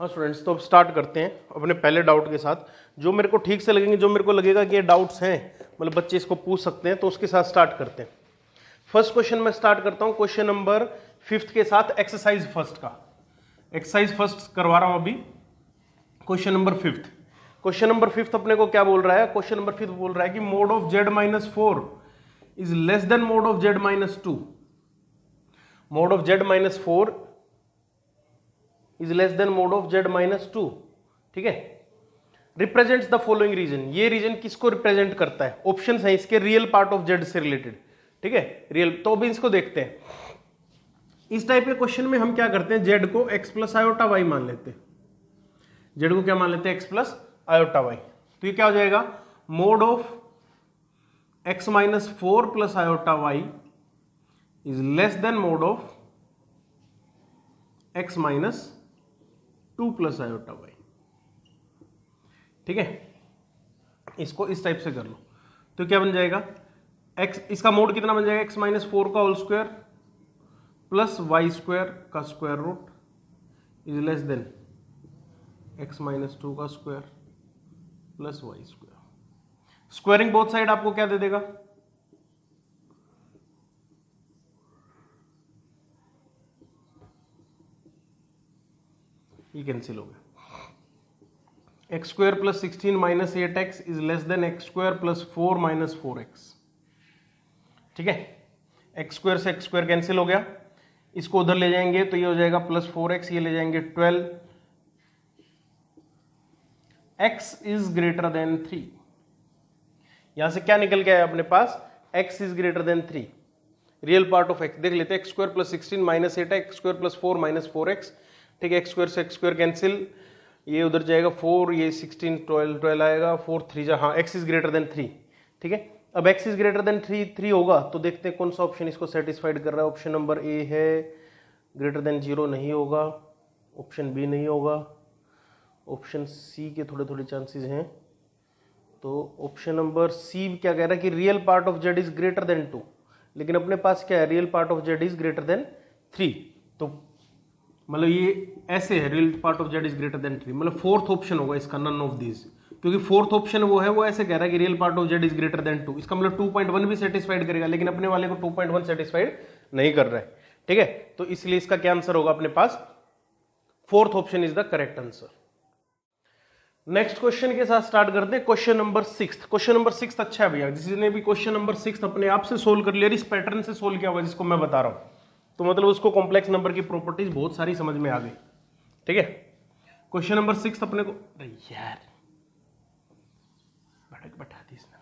हाँ स्टूडेंट्स, तो अब स्टार्ट करते हैं अपने पहले डाउट के साथ। जो मेरे को ठीक से लगेंगे, जो मेरे को लगेगा कि ये डाउट्स हैं, मतलब बच्चे इसको पूछ सकते हैं, तो उसके साथ स्टार्ट करते हैं। फर्स्ट क्वेश्चन मैं स्टार्ट करता हूँ क्वेश्चन नंबर 5 के साथ, एक्सरसाइज फर्स्ट का। एक्सरसाइज फर्स्ट करवा रहा हूँ अभी। क्वेश्चन नंबर 5, क्वेश्चन नंबर 5 अपने को क्या बोल रहा है? क्वेश्चन नंबर 5 बोल रहा है कि mode of z-4 is less than mode of z-2। Mode of z-4 is less than mode of z-2। ठीक है। Represents the following region. ये रीजन किसको रिप्रेजेंट करता है? ऑप्शन है इसके रियल पार्ट ऑफ z से रिलेटेड। ठीक है, रियल। तो अभी इसको देखते हैं। इस टाइप के क्वेश्चन में हम क्या करते हैं, z को x प्लस आयोटा वाई मान लेते हैं। z को क्या मान लेते हैं? x plus iota y. तो ये क्या हो जाएगा? Mode of x minus 4 plus iota y is less than mode of x minus 2 plus iota y. ठीक है, इसको इस टाइप से कर लो तो क्या बन जाएगा? x, इसका मोड कितना बन जाएगा? x माइनस 4 का whole square plus Y square का square root is less than x minus 2 का square plus Y square. Squaring both side आपको क्या दे देगा? ये कैंसिल हो गया। X square plus 16 minus 8x is less than x square plus 4 minus 4x। ठीक है, एक्स स्क्वायर से एक्स स्क्वायर कैंसिल हो गया। इसको उधर ले जाएंगे तो ये हो जाएगा प्लस 4x, ये ले जाएंगे 12। x is greater then 3। यहां से क्या निकल के आया अपने पास? x is greater then 3। Real part of x देख लेते हैं। X square plus 16 minus 8 x square plus 4 minus 4x। ठीक है, एक्स स्क्वायर से एक्स स्क्वायर कैंसिल, ये उधर जाएगा 4, ये 16 12 आएगा, 4 3 जा, हाँ x इज ग्रेटर देन 3। ठीक है, अब x इज ग्रेटर देन 3 होगा तो देखते हैं कौन सा ऑप्शन इसको सेटिस्फाइड कर रहा है। ऑप्शन नंबर ए है, ग्रेटर देन 0 नहीं होगा। ऑप्शन बी नहीं होगा। ऑप्शन सी के थोड़े थोड़े चांसेस हैं। तो ऑप्शन नंबर सी क्या कह रहा है कि real part of z is greater then 2, लेकिन अपने पास क्या है? Real part of z is greater then 3। तो मतलब ये ऐसे है, real part of z is greater then 3, मतलब फोर्थ ऑप्शन होगा इसका, नन ऑफ दिस। क्योंकि फोर्थ ऑप्शन वो है, वो ऐसे कह रहा है कि real part of z is greater then 2। इसका मतलब 2.1 भी सेटिस्फाइड करेगा, लेकिन अपने वाले को 2.1 सेटिस्फाइड नहीं कर रहा है। ठीक है, तो इसलिए इसका क्या आंसर होगा अपने पास? Fourth option is the correct answer. Next question के साथ स्टार्ट करते हैं। Question number 6। क्वेश्चन नंबर 6 अच्छा है भैया, जिसने भी क्वेश्चन नंबर 6 अपने आप से सोल्व कर लिया, इस पैटर्न से सोल्व किया हुआ जिसको मैं बता रहा हूं, तो मतलब उसको कॉम्प्लेक्स नंबर की प्रॉपर्टीज बहुत सारी समझ में आ गई। ठीक है, क्वेश्चन नंबर 6 अपने को, अरे यार भड़क बैठा दी इसने।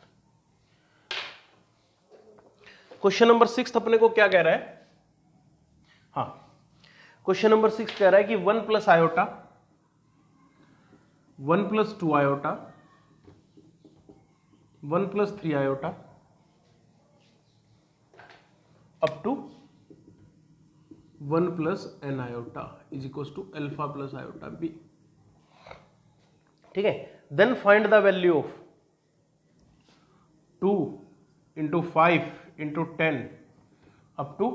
क्वेश्चन नंबर 6 अपने को क्या कह रहा है? हाँ, क्वेश्चन नंबर 6 कह रहा है कि 1 plus iota, 1 plus 2 iota, 1 plus 3 iota up to 1 plus n iota is equal to alpha plus iota b. ठीक है, then find the value of 2 into 5 into 10 up to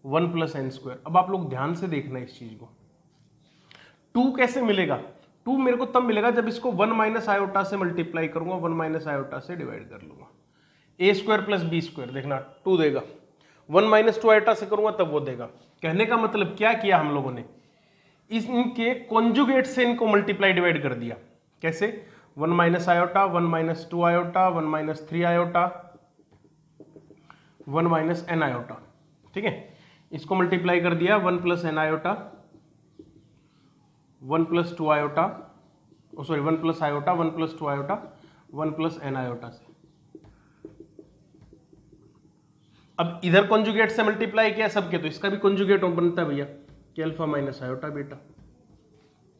1 plus n square. अब आप लोग ध्यान से देखना इस चीज को। 2 कैसे मिलेगा? 2 मेरे को तब मिलेगा जब इसको 1 माइनस आयोटा से मल्टीप्लाई करूंगा, 1 माइनस आयोटा से डिवाइड कर लूंगा। ए स्क्वायर प्लस बी स्क्वायर, देखना 2 देगा। 1 माइनस 2 आयोटा से करूंगा तब वो देगा। कहने का मतलब क्या किया हम लोगों ने? इनके कॉन्जुगेट से इनको मल्टीप्लाई डिवाइड कर दिया। कैसे? 1 minus iota, 1 minus 2 iota, 1 minus 3 iota, 1 minus an iota. ठीक है, इसको मल्टीप्लाई कर दिया 1 plus n iota, 1 plus 2 iota, sorry 1 plus iota, 1 plus 2 iota, 1 plus n iota से। अब इधर कॉन्जुगेट से मल्टीप्लाई किया सबके, तो इसका भी कॉन्जुगेट बनता है भैया कि अल्फा माइनस आयोटा बीटा।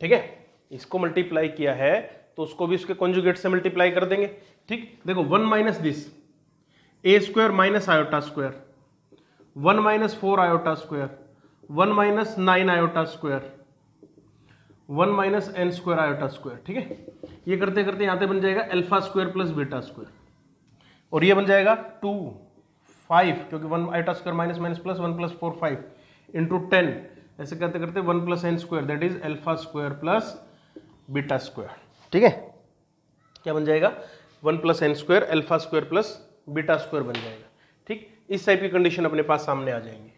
ठीक है, इसको मल्टीप्लाई किया है तो उसको भी उसके कॉन्जुगेट से मल्टीप्लाई कर देंगे। ठीक, देखो 1 minus this a square minus iota square, 1 minus 4 iota square, 1 minus 9 iota square, 1 minus n square iota square. ठीक है, ये करते करते यहां पे बन जाएगा alpha square plus beta square, और ये बन जाएगा 2 5, क्योंकि 1 iota square minus minus plus 1 plus 4 5 into 10 ऐसे करते करते 1 plus n square that is alpha square plus beta square. ठीक है, क्या बन जाएगा 1 plus n square alpha square plus beta square बन जाएगा। ठीक, इस टाइप की कंडीशन अपने पास सामने आ जाएंगी।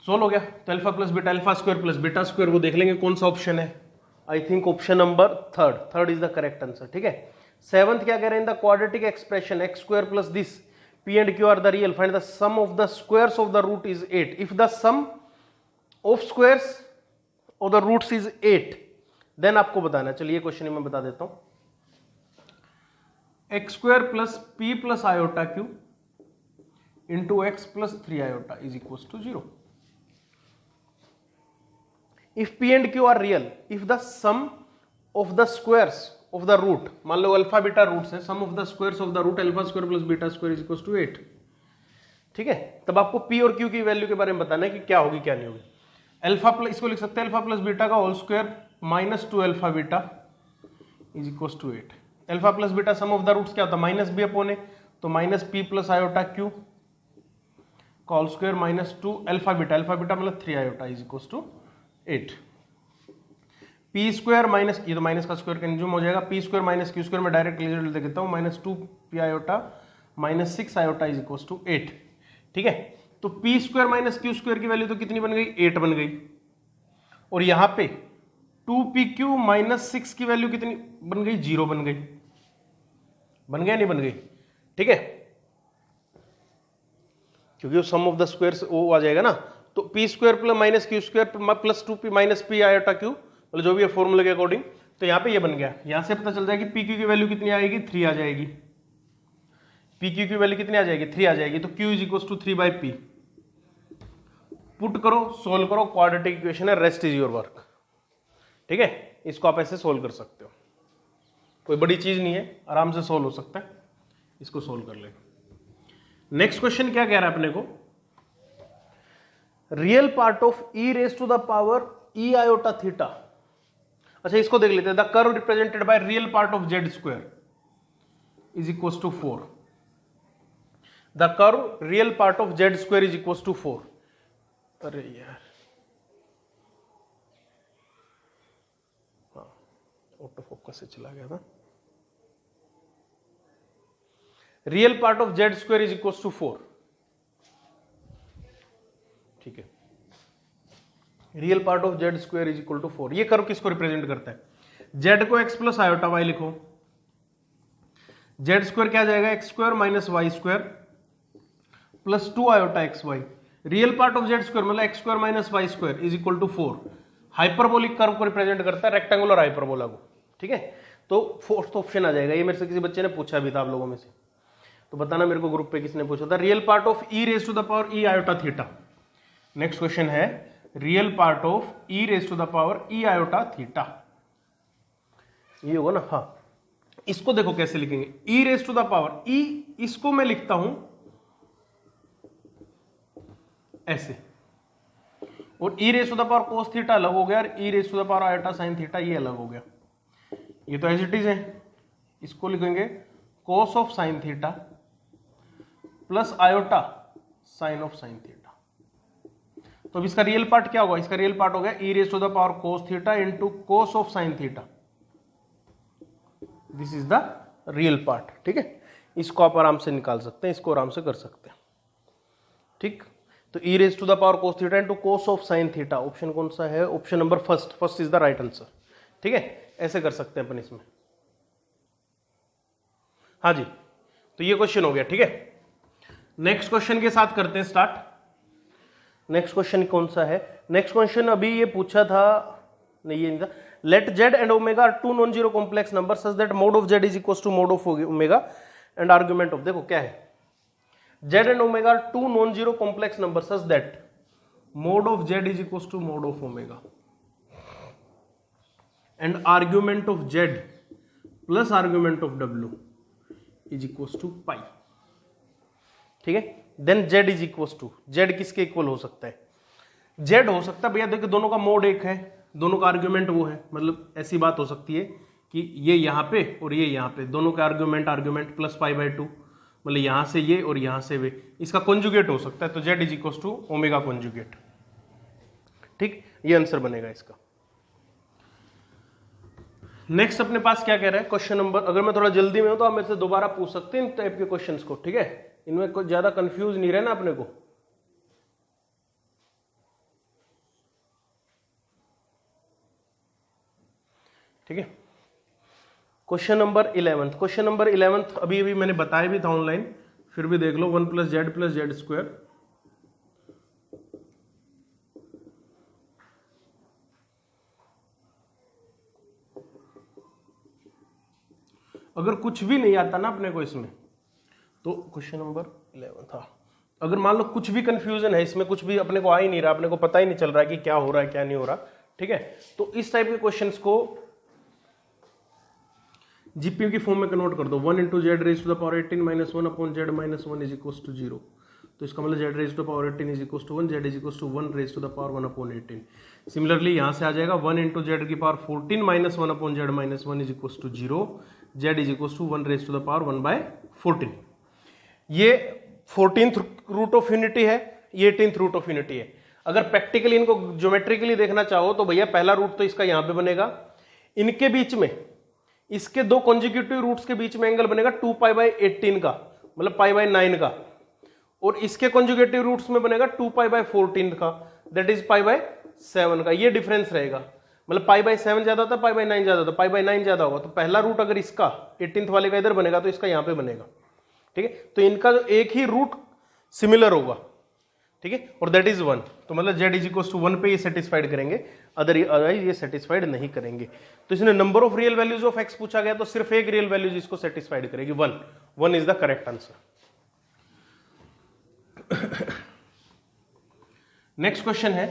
सोल्व हो गया। तो alpha plus beta, alpha square plus beta square, वो देख लेंगे कौन सा ऑप्शन है। I think option number third is the correct answer. ठीक है, सेवंथ क्या कह रहे हैं, in the quadratic expression x square plus this P and Q are the real, find the sum of the squares of the root is 8. If the sum of squares of the roots is 8, then आपको बताना। चलिए question मैं बता देता हूं। X square plus p plus iota q into x plus 3 iota is equal to 0। If P and Q are real, if the sum of the squares of the root, मान लो alpha beta roots है, sum of the squares of the root alpha square plus beta square is equal to 8। ठीक है, तब आपको P और Q की value के बारे में बताना है कि क्या होगी क्या नहीं होगी। अल्फा प्लस, इसको लिख सकते हैं अल्फा प्लस बीटा का whole square minus 2 alpha beta is equal to 8। Alpha plus beta sum of the roots क्या होता है, माइनस बी अपॉन ए, तो minus p plus iota q का whole square minus 2 alpha beta मतलब 3 iota is equal to 8। P square minus, ये तो minus का square consume हो जाएगा, p square minus q square में डायरेक्ट रिजल्ट देता हूं, minus 2 p iota minus 6 iota is equal to 8। ठीक है, तो p square minus q square की वैल्यू तो कितनी बन गई, 8 बन गई, और यहां पे 2pq माइनस 6 की वैल्यू कितनी बन गई, 0 बन गई। बन गया नहीं बन गई। ठीक है, क्योंकि सम ऑफ द स्क्वायर्स वो आ जाएगा ना, तो p square plus minus q square plus 2p minus P iota Q, मतलब जो भी है फॉर्मूला के अकॉर्डिंग, तो यहां पे ये बन गया। यहां से पता चल जाएगी पी क्यू की वैल्यू कितनी आएगी, 3 आ जाएगी। पी क्यू की वैल्यू कितनी आ जाएगी, 3 आ जाएगी, तो Q is equal to 3 by P. Put करो, सोल्व करो, क्वाड्रेटिक इक्वेशन है, रेस्ट इज योर वर्क। ठीक है, इसको आप ऐसे सोल्व कर सकते हो, कोई बड़ी चीज नहीं है, आराम से सोल्व हो सकता है, इसको सोल्व कर ले। नेक्स्ट क्वेश्चन क्या कह रहा है अपने को, real part of e raise to the power e iota theta. अच्छा, इसको देख लेते हैं। The curve represented by real part of Z square is equal to 4। The curve real part of Z square is equal to 4। अरे यार, हाँ, auto focus से चला गया था। Real part of Z square is equal to 4। ठीक है, real part of Z square is equal to 4। ये कर्व किसको रिप्रेजेंट करता है, जेड को एक्स प्लस आयोटा वाई लिखो, जेड स्क्वायर क्या जाएगा, x square minus Y square plus 2 iota x y. Real part of Z square मतलब x square minus Y square is equal to 4। Hyperbolic curve को represent करता है, rectangular hyperbola को। ठीक है, तो फोर्थ ऑप्शन आ जाएगा। ये मेरे से किसी बच्चे ने पूछा भी था आप लोगों में से, तो बताना मेरे को ग्रुप पे किसने पूछा था। Real part of e raise to the power e iota theta. Next question है real part of e raise to the power e iota theta, ये होगा ना। हाँ, इसको देखो कैसे लिखेंगे, e raise to the power, e इसको मैं लिखता हूं ऐसे, और e raise to the power cos theta अलग हो गया, और e raise to the power iota sine theta ये अलग हो गया। ये तो एज इट इज है, इसको लिखेंगे कोस of sine theta plus iota sine of sine theta. तो अब इसका रियल पार्ट क्या होगा, इसका रियल पार्ट हो गया e raise to the power cos theta into cos of sine theta. This is the real part. ठीक है, इसको आप आराम से निकाल सकते हैं, इसको आराम से कर सकते हैं। ठीक, तो e raise to the power cos theta into cos of sine theta, option कौन सा है, option number first is the right answer. ठीक है, ऐसे कर सकते हैं अपन इसमें। हाँ जी, तो ये क्वेश्चन हो गया। ठीक है, नेक्स्ट क्वेश्चन के साथ करते हैं स्टार्ट। नेक्स्ट क्वेश्चन कौन सा है, नेक्स्ट क्वेश्चन अभी ये पूछा था, नहीं ये नहीं था। Let z and omega are two non zero complex number such that mod of Z is equal to mod of omega and argument of, देखो क्या है, z and omega are two non zero complex number such that mod of Z is equal to mod of omega and argument of Z plus argument of डब्ल्यू is equal to pi. ठीक है, then z is equal to, Z किसके equal हो सकता है, Z हो सकता है भैया, देखिए दोनों का मोड एक है, दोनों का आर्ग्यूमेंट वो है, मतलब ऐसी बात हो सकती है कि ये यहां पे और ये यहां पे, दोनों का आर्ग्यूमेंट प्लस पाई बाई 2, मतलब यहां से ये और यहां से वे, इसका कॉन्जुगेट हो सकता है, तो Z is equal to omega conjugate. ठीक, ये आंसर बनेगा इसका। नेक्स्ट अपने पास क्या कह रहा है क्वेश्चन नंबर, अगर मैं थोड़ा जल्दी में हूं तो आप मेरे से दोबारा पूछ सकते हैं इन टाइप के क्वेश्चंस को, ठीक है, इनमें कुछ ज्यादा कंफ्यूज नहीं रहना अपने को। ठीक है, क्वेश्चन नंबर 11, क्वेश्चन नंबर 11 अभी अभी मैंने बताया भी था ऑनलाइन, फिर भी देख लो। 1 + z स्क्वायर अगर कुछ भी नहीं आता ना अपने को इसमें, तो क्वेश्चन नंबर 11 था, अगर मान लो कुछ भी कंफ्यूजन है इसमें, कुछ भी अपने को आ ही नहीं रहा, अपने को पता ही नहीं चल रहा है कि क्या हो रहा है क्या नहीं हो रहा, ठीक है, तो इस टाइप के क्वेश्चंस को जीपीयू की फॉर्म में कन्वर्ट कर दो। 1 × z⁻18 - 1/z - 1 = 0, तो इसका मतलब z⁻18 = 1, z = 1/1/18। सिमिलरली यहां से आ जाएगा 1 × z⁻14 - 1/z - 1 = 0, z = 1/1/14। ये 14th रूट ऑफ यूनिटी है, ये 18th रूट ऑफ यूनिटी है। अगर प्रैक्टिकली इनको ज्योमेट्रिकली देखना चाहो तो भैया पहला रूट तो इसका यहां पे बनेगा, इनके बीच में, इसके दो कॉन्जिक्यूटिव रूट्स के बीच में एंगल बनेगा 2π/18 का, मतलब π/9 का, और इसके कॉन्जुगेटिव रूट्स में बनेगा 2π/14 का, दैट इज π/7 का। ये डिफरेंस रहेगा, मतलब π/7 ज्यादा था, π/9 ज्यादा था, π/9 ज्यादा होगा, तो पहला रूट अगर इसका 18th वाले का इधर बनेगा तो इसका यहां पे बनेगा, ठीक है, तो इनका जो एक ही रूट सिमिलर होगा, ठीक है, और दैट इज 1, तो मतलब z = 1 पे ये सेटिस्फाइड करेंगे, अदरवाइज ये सेटिस्फाइड नहीं करेंगे। तो इसने number of real values of x पूछा गया, तो सिर्फ एक रियल वैल्यूज इसको सेटिस्फाइड करेगी, 1 is the correct answer. Next question है,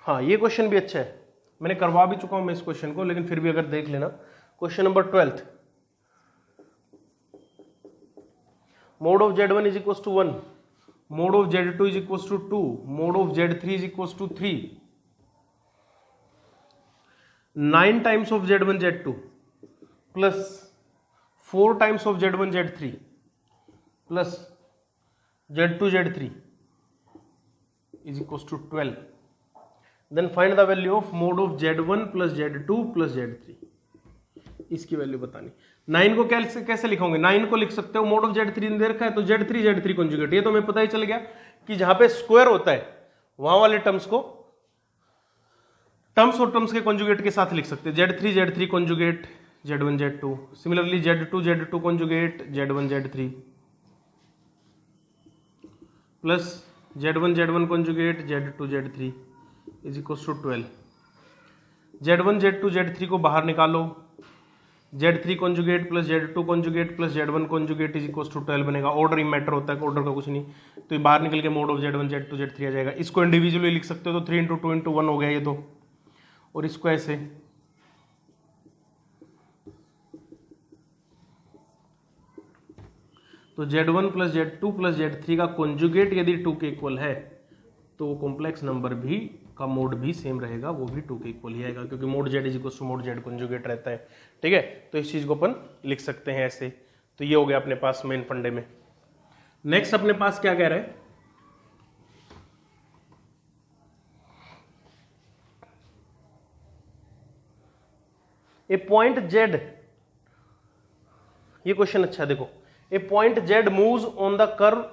हाँ ये क्वेश्चन भी अच्छा है, मैंने करवा भी चुका हूं मैं इस क्वेश्चन को, लेकिन फिर भी अगर देख लेना। Question number 12, mod of z1 = 1, mod of z2 = 2, mod of z3 = 3, 9 times of z1 z2 plus 4 times of z1 z3 plus z2 z3 = 12, then find the value of mod of z1 plus z2 plus z3। इसकी value बतानी। 9 को कैसे लिखोगे, 9 को लिख सकते हो mod of z3 दे रखा है, तो z3 कॉन्जुगेट, ये तो हमें पता ही चल गया कि जहां पे स्क्वायर होता है वहां वाले टर्म्स को टर्म्स और टर्म्स के कॉन्जुगेट के साथ लिख सकते हैं। z3 conjugate z1 z2, similarly z2 conjugate z1 z3 plus z1 conjugate z2 z3 = 12। z1 z2 z3 को बाहर निकालो, z3 conjugate plus z2 conjugate plus z1 conjugate = 12 बनेगा। ऑर्डर ही मैटर होता है, ऑर्डर का कुछ नहीं, तो ये बाहर निकल के mod of z1 z2 z3 आ जाएगा। इसको इंडिविजुअली लिख सकते हो, तो 3 × 2 × 1 हो गया ये तो, और इसको ऐसे, तो z1 plus z2 plus z3 का कॉन्जुगेट यदि 2 के इक्वल है तो वो कॉम्प्लेक्स नंबर भी का मोड भी सेम रहेगा, वो भी 2 के इक्वल ही आएगा, क्योंकि mod z = mod z conjugate रहता है, ठीक है, तो इस चीज को अपन लिख सकते हैं ऐसे। तो ये हो गया अपने पास मेन फंडे में। नेक्स्ट अपने पास क्या कह रहा है, ए पॉइंट z, ये क्वेश्चन अच्छा देखो, a point z moves on the curve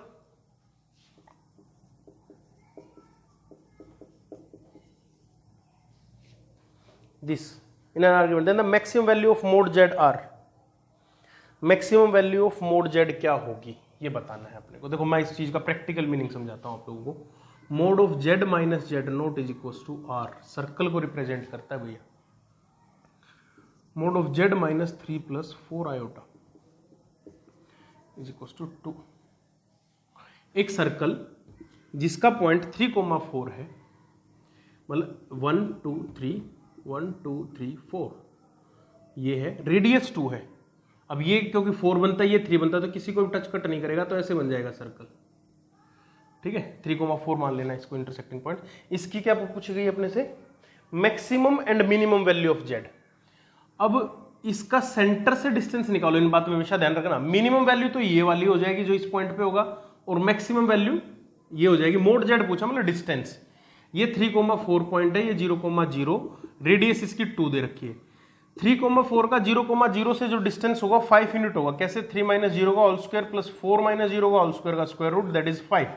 this in an argument, then the maximum value of mod z r, maximum value of mod z क्या होगी ये बताना है अपने को। देखो मैं इस चीज का प्रैक्टिकल मीनिंग समझाता हूं आप लोगों को। mod of z minus z0 = r, circle को रिप्रेजेंट करता है भैया। mod of z minus 3 plus 4 iota = 2। एक सर्कल जिसका पॉइंट 3,4 है, मतलब 1 2 3 1 2 3 4, ये है, रेडियस 2 है। अब ये क्योंकि 4 बनता है, ये 3 बनता है, तो किसी को भी टच कट नहीं करेगा, तो ऐसे बन जाएगा सर्कल, ठीक है। 3,4 मान लेना इसको इंटरसेक्टिंग पॉइंट। इसकी क्या पूछी गई अपने से, maximum and minimum value of Z. अब इसका सेंटर से डिस्टेंस निकालो, इन बातों में हमेशा ध्यान रखना। मिनिमम वैल्यू तो ये वाली हो जाएगी जो इस पॉइंट पे होगा, और मैक्सिमम वैल्यू ये हो जाएगी मोड जेड पूछा मतलब डिस्टेंस, ये 3,4 पॉइंट है, ये 0,0, रेडियस इसकी 2 दे रखी है। 3,4 का 0,0 से जो डिस्टेंस होगा 5 यूनिट होगा। कैसे? 3 - 0 का होल स्क्वायर प्लस 4 - 0 का होल स्क्वायर का स्क्वायर रूट, दैट इज 5।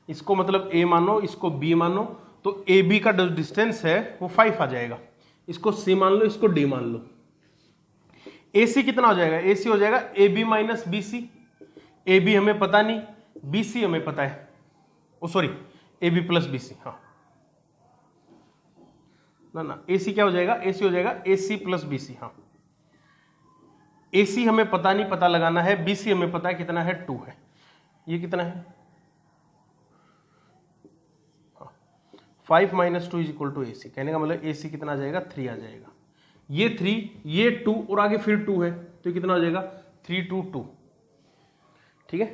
इसको मतलब a मानो, इसको b मानो, तो ए बी का जो डिस्टेंस है वो 5 आ जाएगा। इसको c मान लो, इसको d मान लो। AC कितना हो जाएगा? AC हो जाएगा AB माइनस BC। AB हमें पता नहीं, BC हमें पता है, ओ सॉरी AB प्लस BC, हाँ ना AC क्या हो जाएगा? AC हो जाएगा AC प्लस BC। हाँ, AC हमें पता नहीं, पता लगाना है। BC हमें पता है कितना है, 2 है। ये कितना है? 5 - 2 = AC। कहने का मतलब AC कितना आ जाएगा? 3 आ जाएगा। ये 3, ये 2 और आगे फिर 2 है, तो कितना हो जाएगा? 3 2 2, ठीक है।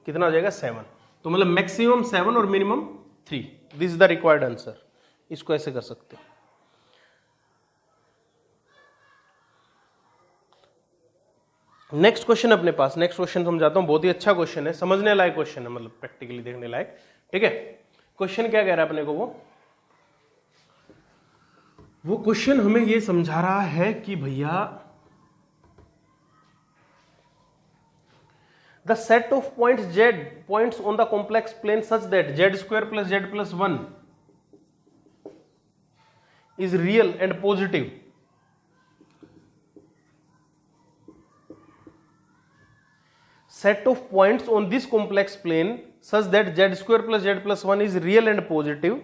कितना हो जाएगा? 7। तो मतलब मैक्सिमम 7 और minimum 3। This is the required answer. इसको ऐसे कर सकते हो। नेक्स्ट क्वेश्चन अपने पास, नेक्स्ट क्वेश्चन समझाता हूं। बहुत ही अच्छा क्वेश्चन है, समझने लायक क्वेश्चन है, मतलब प्रैक्टिकली देखने लायक, ठीक है। क्वेश्चन क्या कह रहा है अपने को? वो क्वेश्चन हमें ये समझा रहा है कि भैया the set of points z points on the complex plane such that z² + z + 1 is real and positive set of points on this complex plane such that z² + z + 1 is real and positive।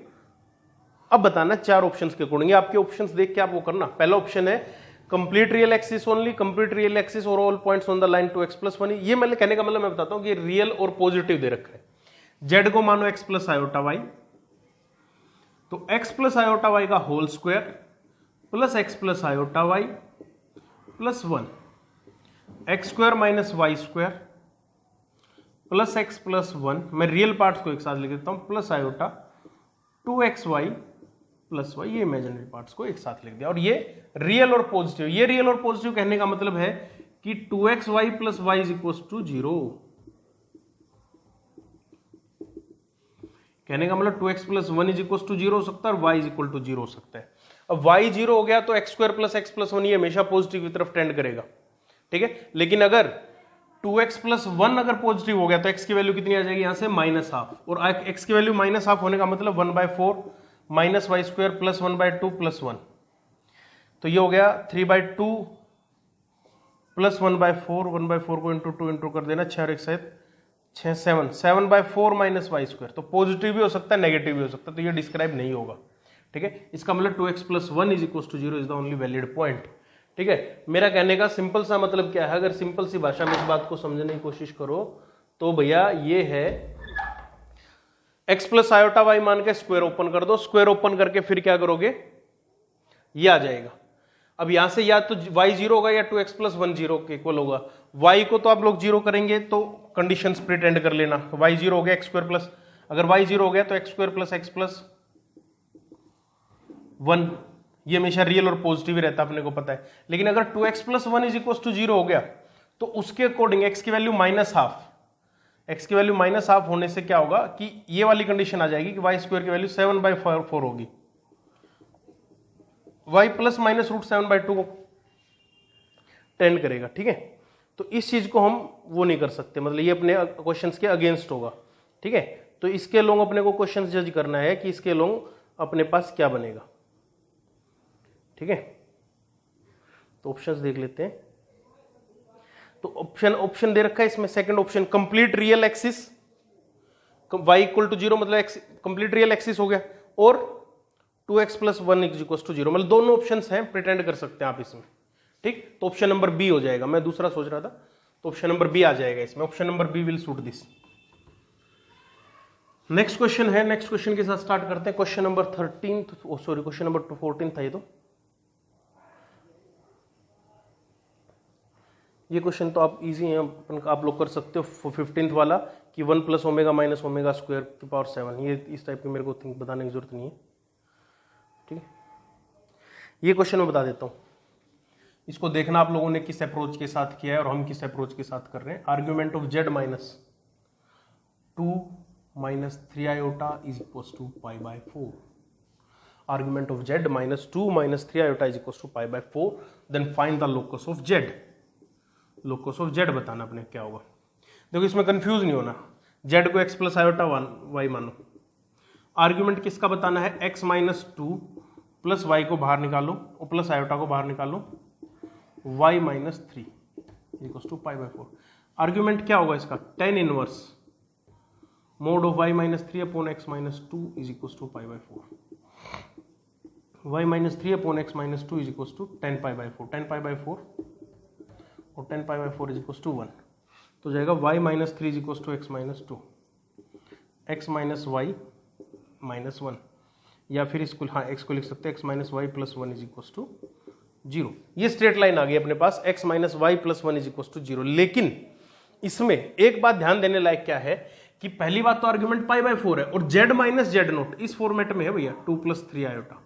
अब बताना 4 options के according. आपके options देख के आप वो करना। पहला ऑप्शन है complete real axis only, complete real axis और all points on the line 2x + 1। ये मतलब कहने का मतलब मैं बताता हूं कि रियल और पॉजिटिव दे रखा है। z को मानो x + i, तो x + i का whole square plus x + i plus 1, x² - y² plus x + 1, मैं रियल पार्ट्स को एक साथ लिख देता हूं, plus i 2xy plus y, ये इमेजिनरी पार्ट्स को एक साथ लिख दिया। और ये रियल और पॉजिटिव, ये रियल और पॉजिटिव कहने का मतलब है कि 2xy + y = 0। कहने का मतलब 2x + 1 = 0 हो सकता है और y = 0 हो सकता है। अब y 0 हो गया तो x² + x + 1 ये हमेशा पॉजिटिव की तरफ टेंड करेगा, ठीक है। लेकिन अगर 2x + 1 अगर पॉजिटिव हो गया तो x की वैल्यू कितनी आ जाएगी? यहां से -½ और x की वैल्यू -½ होने का मतलब 1/4 - y² + 1/2 + 1, तो ये हो गया 3/2 + 1/4, 1/4 को × 2 × कर देना, 6 और 1 7 6 7 7/4 - y²। तो पॉजिटिव भी हो सकता है, नेगेटिव भी हो सकता है, तो ये डिस्क्राइब नहीं होगा, ठीक है। इसका मतलब 2x + 1 = 0 is the only valid point, ठीक है। मेरा कहने का सिंपल सा मतलब क्या है? अगर सिंपल सी भाषा में इस बात को समझने की कोशिश करो तो भैया ये है x + i मान के स्क्वायर ओपन कर दो, स्क्वायर ओपन करके फिर क्या करोगे? ये आ जाएगा। अब यहां से या तो y 0 होगा या 2x + 1 0 के इक्वल होगा। y को तो आप लोग 0 करेंगे तो कंडीशंस प्रिटेंड कर लेना, y 0 हो गया x² प्लस, अगर y 0 हो गया तो x² + x + 1, ये हमेशा रियल और पॉजिटिव ही रहता है, अपने को पता है। लेकिन अगर 2x + 1 = 0 हो गया तो उसके अकॉर्डिंग x की वैल्यू -½ x की वैल्यू -½ होने से क्या होगा कि ये वाली कंडीशन आ जाएगी कि y² की वैल्यू 7/4 होगी, y ± √7/2 को टेंड करेगा, ठीक है। तो इस चीज को हम वो नहीं कर सकते, मतलब ये अपने क्वेश्चंस के अगेंस्ट होगा, ठीक है। तो इसके लोग अपने को क्वेश्चंस जज करना है कि इसके लोग अपने पास क्या बनेगा, ठीक है। तो ऑप्शंस देख लेते हैं। तो ऑप्शन दे रखा है इसमें, second option complete real axis, y = 0 मतलब कंप्लीट रियल एक्सिस हो गया, और 2x + 1 = 0, मतलब दोनों ऑप्शंस हैं, प्रिटेंड कर सकते हैं आप इसमें, ठीक। तो ऑप्शन नंबर बी हो जाएगा, मैं दूसरा सोच रहा था, तो ऑप्शन नंबर बी आ जाएगा इसमें, option number B will suit this. Next question है, नेक्स्ट क्वेश्चन के साथ स्टार्ट करते हैं। Question number 13, sorry question number 14 था ये। तो ये क्वेश्चन तो आप इजी है, आप लोग कर सकते हो। 15th वाला कि 1 + ω - ω² 7, ये इस टाइप के मेरे को थिंक बताने की जरूरत नहीं है, ठीक है। ये क्वेश्चन मैं बता देता हूं, इसको देखना आप लोगों ने किस अप्रोच के साथ किया है और हम किस अप्रोच के साथ कर रहे हैं। Argument of z - 2 minus 3 iota is equals to pi by 4. Argument of z minus 2 minus 3 iota is equals to pi by 4. Then find the locus of z. Locus of z बताना अपने क्या होगा। देखो इसमें कंफ्यूज नहीं होना, z को x plus iota y मानो। आर्ग्यूमेंट किसका बताना है, x माइनस 2 प्लस y को बाहर निकालो और प्लस आयोटा को बाहर निकालो, y minus 3 equals to pi by 4। Argument क्या होगा इसका, tan inverse mod of y minus 3 upon x minus 2 is equals to pi by 4। y minus 3 upon x minus 2 is equals to 10 pi by 4। 10 pi by 4 और 10 pi by 4 is equals to 1, तो जाएगा y minus 3 is equals to x minus 2, x minus y minus 1, या फिर इसको हाँ x को लिख सकते हैं x minus Y plus 1 is equals to 0। ये स्ट्रेट लाइन आ गई अपने पास, x minus Y plus 1 is equals to 0। लेकिन इसमें एक बात ध्यान देने लायक क्या है कि पहली बात तो आर्ग्यूमेंट पाई बाय 4 है और z माइनस जेड नोट इस फॉर्मेट में है भैया 2 प्लस 3 आयोटा,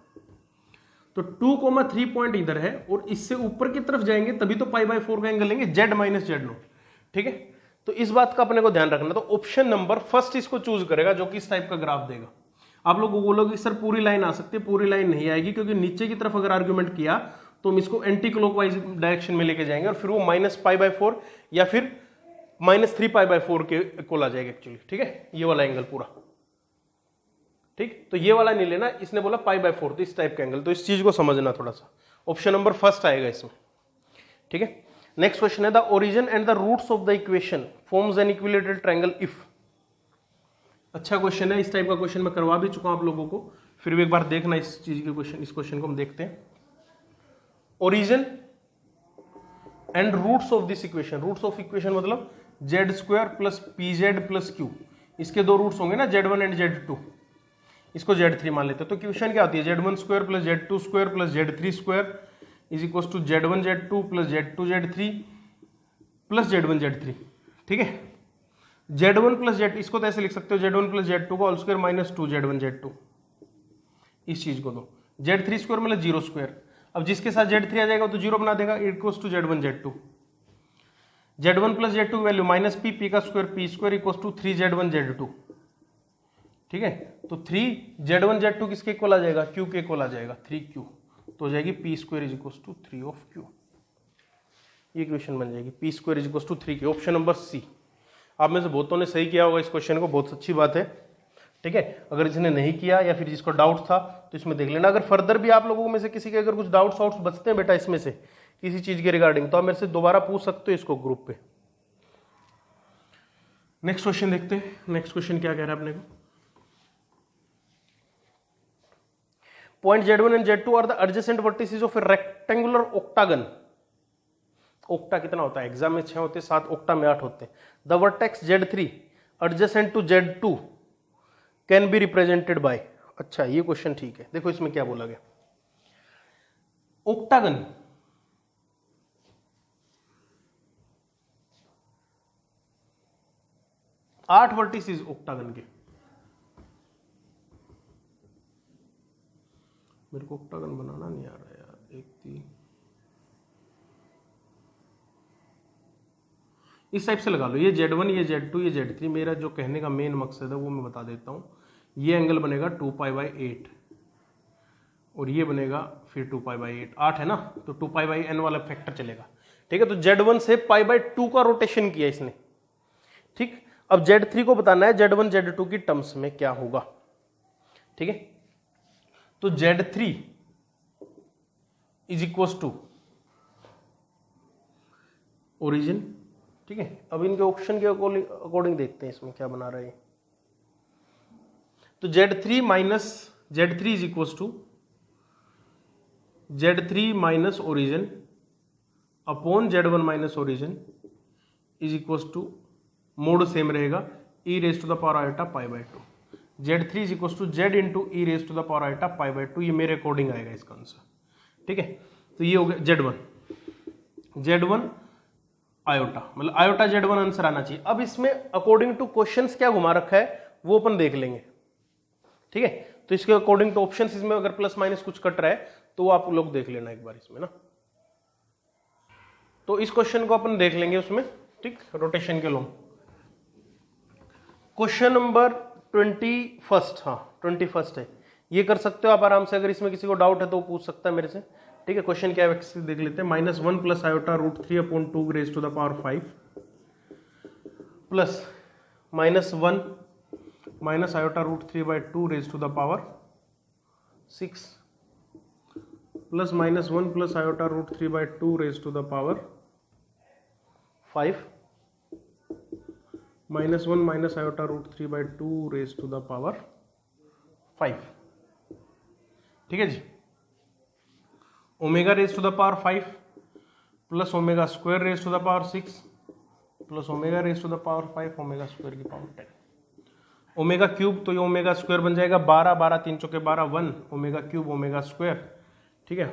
तो 2,3 पॉइंट इधर है और इससे ऊपर की तरफ जाएंगे तभी तो पाई बाय 4 का एंगल लेंगे, z माइनस जेड नोट। ठीक है, तो इस बात का अपने को ध्यान रखना। तो ऑप्शन नंबर फर्स्ट इसको चूज करेगा जो कि इस टाइप का ग्राफ देगा। आप लोग बोलोगे सर पूरी लाइन आ सकती है, पूरी लाइन नहीं आएगी क्योंकि नीचे की तरफ अगर आर्ग्यूमेंट किया तो हम इसको एंटी क्लॉकवाइज डायरेक्शन में लेके जाएंगे और फिर वो माइनस पाई बाय 4 या फिर माइनस 3 पाई बाय 4 के इक्वल आ जाएगा एक्चुअली। ठीक है, ये वाला एंगल पूरा, ठीक, तो ये वाला नहीं लेना, इसने बोला पाई बाय 4 तो इस टाइप का एंगल, तो इस चीज को समझना थोड़ा सा। ऑप्शन नंबर फर्स्ट आएगा इसमें। ठीक है, नेक्स्ट क्वेश्चन है the origin and the roots of the equation forms an equilateral triangle if. अच्छा क्वेश्चन है, इस टाइप का क्वेश्चन मैं करवा भी चुका हूं आप लोगों को, फिर भी एक बार देखना इस चीज के क्वेश्चन, इस क्वेश्चन को हम देखते हैं। Origin and roots of this equation, roots of equation मतलब z square plus p z plus q, इसके दो रूट्स होंगे ना Z1 एंड Z2, इसको Z3 मान लेते हैं। तो क्वेश्चन क्या होती है, Z1 square plus Z2 square plus Z3 square is equal to Z1 Z2 plus Z2 Z3 plus Z1 Z3। ठीक है, Z1 प्लस Z, इसको तो ऐसे लिख सकते हो Z1 प्लस Z2 को whole square minus 2 Z1 Z2, इस चीज को दो। Z3 स्क्वायर मतलब 0 स्क्वायर, अब जिसके साथ Z3 आ जाएगा तो 0 बना देगा, equals to Z1 Z2। Z1 plus Z2 की वैल्यू माइनस पी, पी का square P square equals to 3 Z1 Z2। ठीक है, तो 3 Z1 Z2 किसके इक्वल आ जाएगा, Q के इक्वल आ जाएगा, 3Q, तो हो जाएगी P square is equals to 3 of Q। ये इक्वेशन बन जाएगी P square is equals to 3Q। Option number C. आप में से बहुतों ने सही किया होगा इस क्वेश्चन को, बहुत अच्छी बात है। ठीक है, अगर इसने नहीं किया या फिर जिसको डाउट था तो इसमें देख लेना। अगर फर्दर भी आप लोगों में से किसी के अगर कुछ डाउट्स बचते हैं बेटा इसमें से किसी चीज के रिगार्डिंग, तो आप मेरे से दोबारा पूछ सकते हो इसको ग्रुप पे। नेक्स्ट क्वेश्चन देखते हैं। नेक्स्ट क्वेश्चन क्या कह रहा है अपने को, point Z1 and Z2 are the adjacent vertices of a rectangular octagon. Octa कितना होता है, एग्जाम में 6 होते हैं, 7 ऑक्टा में 8 होते हैं। The vertex Z3 adjacent to Z2 can be represented by. अच्छा ये क्वेश्चन ठीक है, देखो इसमें क्या बोला गया। ऑक्टागन आठ वर्टिसेस ऑक्टागन के, मेरे को ऑक्टागन बनाना नहीं आ रहा यार, 1 3 इस टाइप से लगा लो, ये Z1 ये Z2 ये Z3। मेरा जो कहने का मेन मकसद है वो मैं बता देता हूं। ये एंगल बनेगा 2 पाई बाई 8 और ये बनेगा फिर 2 पाई बाई 8, 8 है ना, तो 2 पाई बाई n वाला फैक्टर चलेगा। ठीक है, तो Z1 से पाई बाई 2 का रोटेशन किया इसने। ठीक, अब Z3 को बताना है Z1 Z2 की टर्म्स में क्या होगा। ठीक है, तो Z3 is equal to origin. ठीक है, अब इनके ऑप्शन के अकॉर्डिंग देखते हैं इसमें क्या बना रहा है। तो Z3 minus Z3 is equal to Z3 minus origin upon Z1 minus origin is equal to mod same रहेगा e raise to the power iota pi by 2। Z3 is equal to Z into e raise to the power iota pi by 2, ये मेरे according आएगा इसका answer. ठीक है, तो ये हो गया Z1 आयोटा, मतलब आयोटा Z1 आंसर आना चाहिए। अब इसमें अकॉर्डिंग टू क्वेश्चंस क्या घुमा रखा है वो अपन देख लेंगे। ठीक है, तो इसके अकॉर्डिंग टू ऑप्शंस इसमें अगर प्लस माइनस कुछ कट रहा है तो आप लोग देख लेना एक बार इसमें ना। तो इस क्वेश्चन को अपन देख लेंगे उसमें, ठीक, रोटेशन के लॉन्ग। क्वेश्चन नंबर 21, हाँ 21 है। ये कर सकते हो आप आराम से, अगर इसमें किसी को डाउट है तो वो पूछ सकता है मेरे से। ठीक है, क्वेश्चन क्या है देख लेते हैं। -1 + i√3/2 raise to the power 5 plus -1 i√3/2 raise to the power 6 plus -1 + i√3/2 raise to the power 5 -1 i√3/2 raise to the power 5। ठीक है जी, omega raise to the power 5 plus omega square raise to the power 6 plus omega raise to the power 5 omega square की power 10। Omega cube, तो ये omega square बन जाएगा 12, 12 3 चौके 12, 1 omega cube omega square. ठीक है,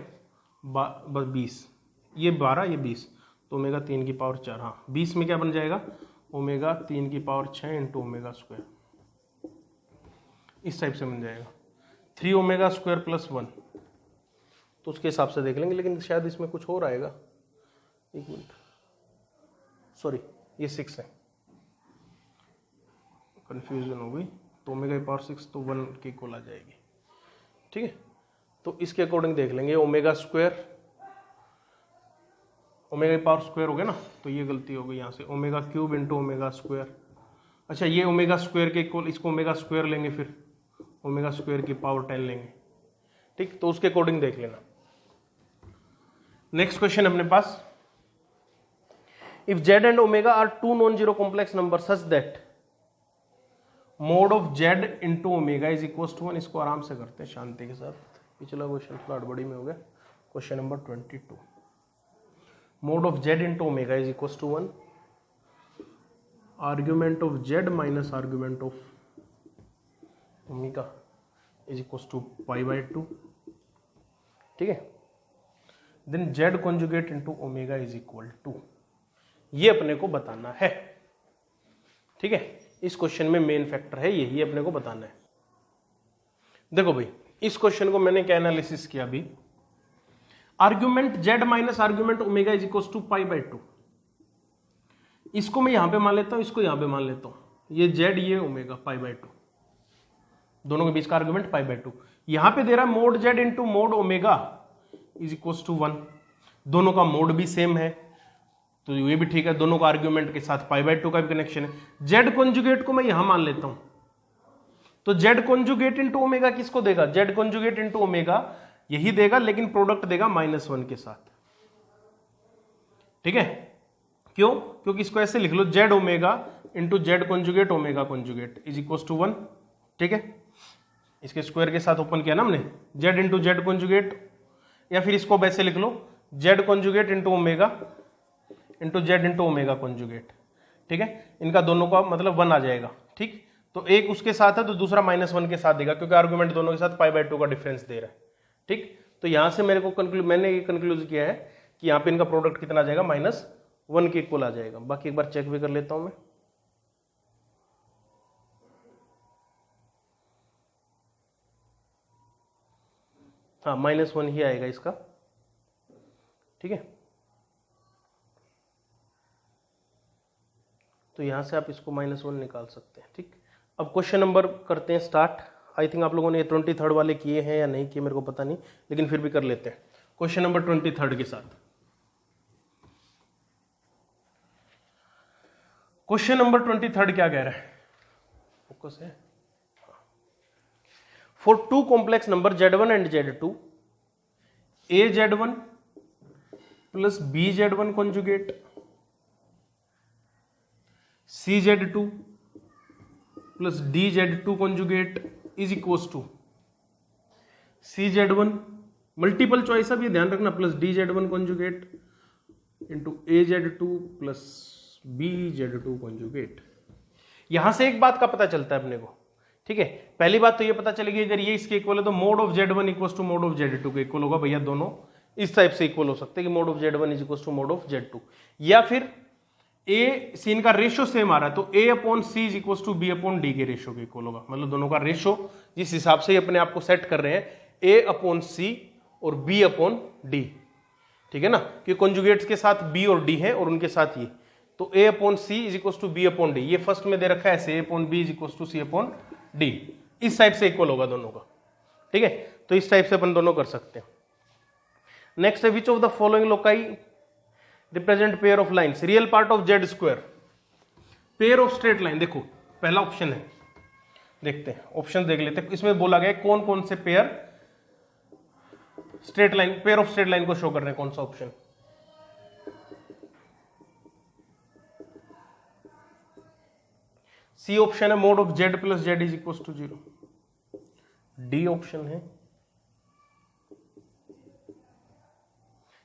बस 20, ये 12 ये 20, तो ओमेगा 3 की पावर 4। हाँ 20 में क्या बन जाएगा, ओमेगा 3 की पावर 6 इंटू ओमेगा स्क्वायर, इस टाइप से बन जाएगा 3 ओमेगा स्क्वायर प्लस 1। तो उसके हिसाब से देख लेंगे, लेकिन शायद इसमें कुछ और आएगा। एक मिनट, सॉरी ये 6 है, कंफ्यूजन हो गई। तो ओमेगा की पावर 6 तो 1 के इक्वल आ जाएगी। ठीक है, तो इसके अकॉर्डिंग देख लेंगे। ओमेगा स्क्वायर, ओमेगा की पावर स्क्वायर हो गया ना, तो ये गलती हो गई यहाँ से, omega cube into omega square. अच्छा ये ओमेगा स्क्वायर के इक्वल, इसको ओमेगा स्क्वायर लेंगे, फिर ओमेगा स्क्वायर की पावर 10 लेंगे। ठीक, तो उसके अकॉर्डिंग देख लेना। नेक्स्ट क्वेश्चन अपने पास, if z and omega are two non zero complex number such that mod of Z into omega is equal to 1। इसको आराम से करते हैं शांति के साथ, पिछला क्वेश्चन थोड़ा हड़बड़ी में हो गया। Question number 22, mod of Z into omega is equal to 1, argument of Z minus argument of omega is equal to π/2। ठीक है, then z conjugate into omega is equal to, ये अपने को बताना है। ठीक है, इस क्वेश्चन में मेन फैक्टर है ये अपने को बताना है। देखो भाई, इस क्वेश्चन को मैंने क्या एनालिसिस किया अभी, argument z minus argument omega is equal to π/2। इसको मैं यहां पे मान लेता हूं, इसको यहां पे मान लेता हूं, ये जेड ये ओमेगा π/2, दोनों के बीच का आर्ग्यूमेंट π/2। यहां पे दे रहा है mod Z into mod omega is equal to 1, दोनों का मोड भी सेम है, तो ये भी ठीक है, दोनों का आर्ग्यूमेंट के साथ π/2 का भी कनेक्शन है। जेड कॉन्जुगेट को मैं यहां मान लेता हूं, तो जेड कॉन्जुगेट इंटू ओमेगा किसको देगा, जेड कॉन्जुगेट इंटू ओमेगा यही देगा, लेकिन प्रोडक्ट देगा -1 के साथ। ठीक है, क्यों, क्योंकि इसको ऐसे लिख लो, z omega into z conjugate omega conjugate is equal to 1। ठीक है, इसके स्क्वायर के साथ ओपन किया ना हमने, जेड इंटू जेड कॉन्जुगेट, या फिर इसको वैसे लिख लो, z conjugate into omega into z into omega conjugate. ठीक है, इनका दोनों का मतलब 1 आ जाएगा। ठीक, तो एक उसके साथ है तो दूसरा -1 के साथ देगा, क्योंकि आर्गुमेंट दोनों के साथ π/2 का डिफरेंस दे रहा है। ठीक, तो यहां से मेरे को मैंने ये कंक्लूज किया है कि यहां पे इनका प्रोडक्ट कितना आ जाएगा, -1 के इक्वल आ जाएगा। बाकी एक बार चेक भी कर लेता हूं मैं। हाँ -1 ही आएगा इसका। ठीक है, तो यहां से आप इसको -1 निकाल सकते हैं। ठीक, अब क्वेश्चन नंबर करते हैं स्टार्ट। आई थिंक आप लोगों ने 23rd वाले किए हैं या नहीं किए मेरे को पता नहीं, लेकिन फिर भी कर लेते हैं क्वेश्चन नंबर 23rd के साथ। क्वेश्चन नंबर 23rd क्या कह रहा है, फोकस है। For two complex number Z1 and Z2, AZ1 plus BZ1 conjugate CZ2 plus DZ2 conjugate is equal to CZ1 multiple choice, अब ये ध्यान रखना, plus DZ1 conjugate into AZ2 plus BZ2 conjugate. यहां से एक बात का पता चलता है अपने को। ठीक है, पहली बात तो ये पता चलेगी, अगर ये इसके इक्वल है तो mod of Z1 equal to mod of Z2 के इक्वल होगा। भैया दोनों इस टाइप से इक्वल हो सकते हैं कि mode of Z1 is equal to mod of Z2, या फिर ए सी इनका रेशियो सेम आ रहा है तो A/C is equal to B/D के रेशियो के इक्वल होगा। मतलब दोनों का रेशियो जिस हिसाब से अपने आप को सेट कर रहे हैं A/C और B/D। ठीक है ना, कि कॉन्जुगेट्स के साथ B और D है और उनके साथ ये, तो A/C is equal to B/D। ये फर्स्ट में दे रखा है ऐसे A/B is equal to C/D। D, इस टाइप से इक्वल होगा दोनों का, ठीक है। तो इस टाइप से अपन दोनों कर सकते हैं। नेक्स्ट है which of the following loci represent pair of lines, real part of Z square, pair of straight line. देखो पहला ऑप्शन है, देखते हैं ऑप्शन देख लेते हैं। इसमें बोला गया कौन कौन से pair straight line, pair of straight line को शो कर रहे हैं, कौन सा ऑप्शन। सी ऑप्शन है mod of Z plus Z is equal to 0। D option है,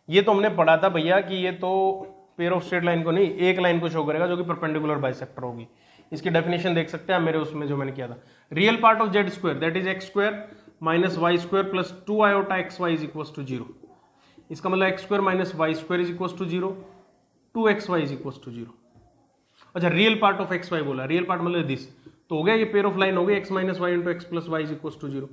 ये तो हमने पढ़ा था भैया कि ये तो पेयर ऑफ स्ट्रेट लाइन को नहीं, एक लाइन को शो करेगा जो कि परपेंडिकुलर बाइसेक्टर होगी। इसकी डेफिनेशन देख सकते हैं मेरे उसमें जो मैंने किया था। Real part of Z square that is X square minus Y square plus 2 iota x Y is equal to 0। इसका मतलब x square minus Y square is equal to 0, 2xy is equal to 0। अच्छा real part of X Y बोला, real part मतलब this, तो हो गया ये pair of line हो गई X minus Y into x plus Y is equal to 0।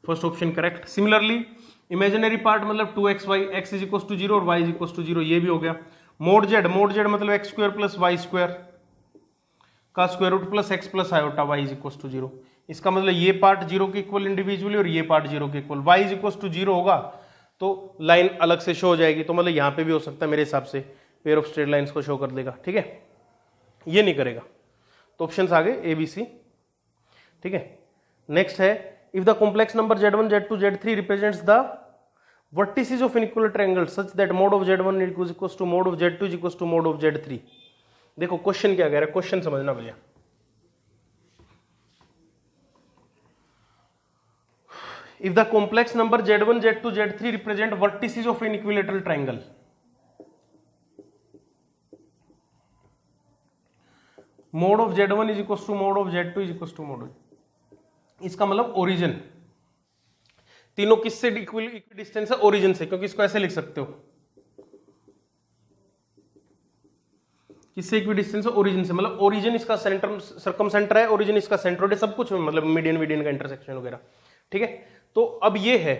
First option correct. Similarly imaginary part मतलब 2xy, x is equal to 0 और y इज इक्वल टू 0, ये भी हो गया। मोड जेड मतलब x square plus Y square का square root plus x plus iota y is equal to 0। इसका मतलब ये पार्ट 0 के इक्वल इंडिविजुअली और ये पार्ट 0 के equal, y is equal to 0 होगा तो लाइन अलग से शो हो जाएगी। तो मतलब यहां पे भी हो सकता है मेरे हिसाब से पेयर ऑफ स्ट्रेट लाइंस को शो कर देगा, ठीक है, ये नहीं करेगा। तो ऑप्शंस आ गए ए बी सी, ठीक है। नेक्स्ट है if the complex number z1 z2 z3 represents the vertices of inequal triangle such that mod of z1 is equals to mod of z2 is equals to mod of z3। देखो question क्या कह रहा है, question समझना भैया। if the complex number z1 z2 z3 represent vertices of an equilateral triangle, mod of z1 is equals to mod of z2 is equals to mod of, इसका मतलब origin, तीनों किससे इक्विडिस्टेंस है, ओरिजिन से, क्योंकि इसको ऐसे लिख सकते हो, किससे इक्विडिस्टेंस है, ओरिजिन से, मतलब ओरिजिन इसका सेंटर सर्कम सेंटर है, ओरिजिन इसका सेंट्रोइड है, सब कुछ मतलब मीडियन का इंटरसेक्शन वगैरह, ठीक है। तो अब ये है,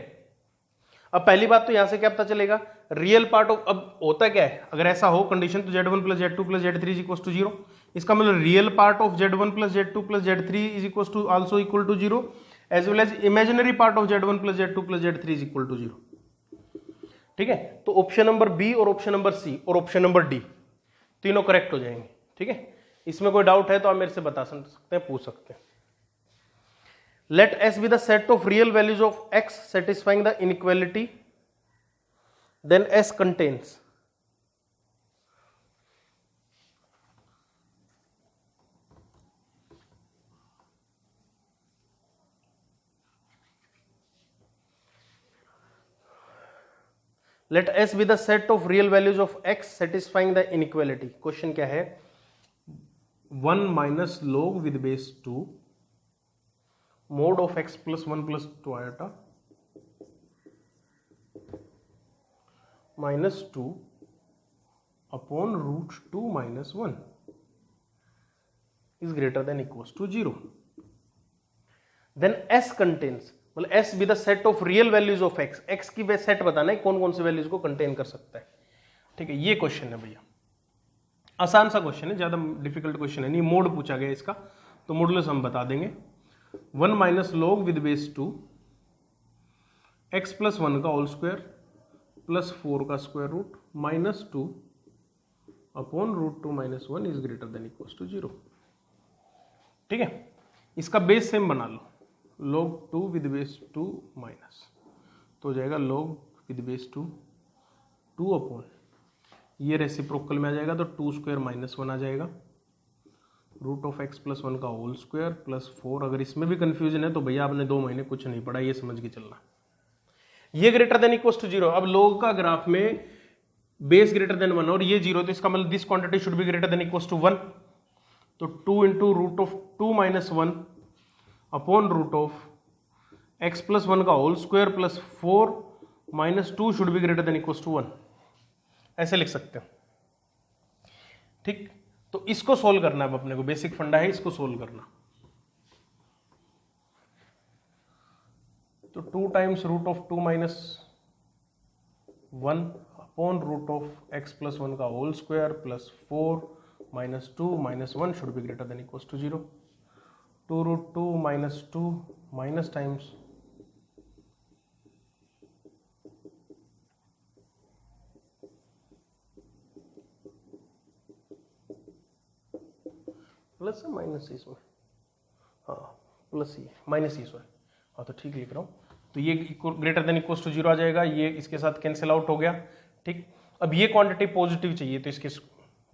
अब पहली बात तो यहां से क्या पता चलेगा, रियल पार्ट ऑफ, अब होता क्या है अगर ऐसा हो कंडीशन तो z1 plus z2 plus z3 is equal to 0, इसका मतलब real part of z1 plus z2 plus z3 is equal to also equal to 0 as well as imaginary part of z1 plus z2 plus z3 is equal to 0, ठीक है। तो option number B और option number C और option number D तीनों correct हो जाएंगे, ठीक है। इसमें कोई डाउट है तो आप मेरे से बता सकते हैं, पूछ सकते हैं। Let S be the set of real values of x satisfying the inequality, then S contains let S be the set of real values of x satisfying the inequality। Question क्या है, 1 minus log with base 2 mod of x plus 1 plus 2 iota minus 2 upon root 2 minus 1 is greater than equals to 0। Then S contains, मतलब S be the set of real values of x, x की वे set बताना है कौन कौन से values को contain कर सकता है, ठीक है। ये क्वेश्चन है भैया, आसान सा क्वेश्चन है, ज्यादा डिफिकल्ट क्वेश्चन है नहीं। मोड पूछा गया इसका तो मॉडुलस हम बता देंगे, 1 minus log with base 2 X plus 1 का होल स्क्वायर प्लस 4 का square root minus 2 upon root 2 minus 1 is greater than equal to 0, ठीक है। इसका बेस सेम बना लो, log 2 विद बेस 2 माइनस, तो हो जाएगा log विद बेस 2 2 अपॉन, ये रेसिप्रोकल में आ जाएगा तो 2 स्क्वायर माइनस 1 आ जाएगा, रूट ऑफ एक्स प्लस 1 का होल स्क्वायर प्लस 4। अगर इसमें भी कंफ्यूजन है तो भैया आपने 2 महीने कुछ नहीं पढ़ा, ये समझ के चलना। ये ग्रेटर देन इक्वल टू 0, अब log का ग्राफ में बेस ग्रेटर देन 1 और ये 0, तो इसका मतलब this quantity should be greater than equal to 1, तो 2 into root of 2 minus 1 upon root of X plus 1 का whole square plus 4 minus 2 should be greater than equal to 1, ऐसे लिख सकते हैं, ठीक। तो इसको सोल्व करना है अपने को, बेसिक फंडा है इसको सोल्व करना। तो 2 times root of 2 minus 1 upon root of X plus 1 का whole square plus 4 minus 2 minus 1 should be greater than equal to 0। 2√2 minus 2 minus times plus है माइनस इसमें, हाँ प्लस ही माइनस ही सॉरी, हाँ तो ठीक लिख रहा हूँ। तो ये ग्रेटर देन इक्वल टू 0 आ जाएगा, ये इसके साथ कैंसिल आउट हो गया। ठीक, अब ये क्वांटिटी पॉजिटिव चाहिए तो इसके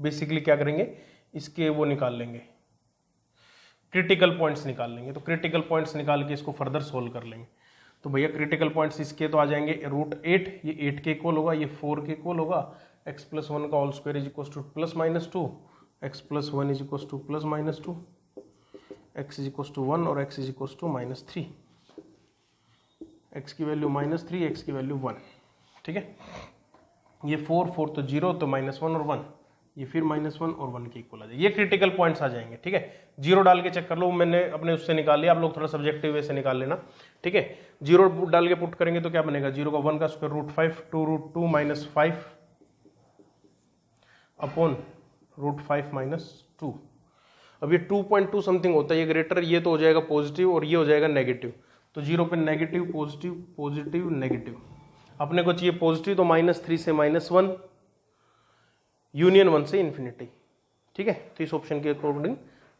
बेसिकली क्या करेंगे, इसके वो निकाल लेंगे, क्रिटिकल पॉइंट्स निकाल लेंगे। तो क्रिटिकल पॉइंट्स निकाल के इसको फर्दर सोल्व कर लेंगे। तो भैया क्रिटिकल पॉइंट्स इसके तो आ जाएंगे √8, ये 8 के इक्वल होगा, ये 4 के इक्वल होगा, x + 1 का whole square is equal to +-2, x + 1 is equal to +-2, x is equal to 1 और x is equal to -3, x की वैल्यू -3, x की वैल्यू 1। ठीक है, ये 4 तो 0, तो -1 और 1, ये फिर -1 और 1 के इक्वल आ जाएगा। ये क्रिटिकल पॉइंट्स आ जाएंगे। ठीक है, 0 डाल के चेक कर लो, मैंने अपने उससे निकाल लिया, आप लोग थोड़ा सब्जेक्टिव वे से निकाल लेना। ठीक है, 0 डाल के पुट करेंगे तो क्या बनेगा, 0 का 1 का स्क्वायर √5, 2√2 - 5 अपॉन √5 - 2। अब ये 2.2 समथिंग होता है, ये ग्रेटर, ये तो हो जाएगा पॉजिटिव और ये हो जाएगा नेगेटिव। तो 0 पे नेगेटिव पॉजिटिव पॉजिटिव नेगेटिव, अपने को चाहिए पॉजिटिव, तो -3 से -1 यूनियन 1 से इन्फिनिटी। ठीक है, तो इस ऑप्शन के अकॉर्डिंग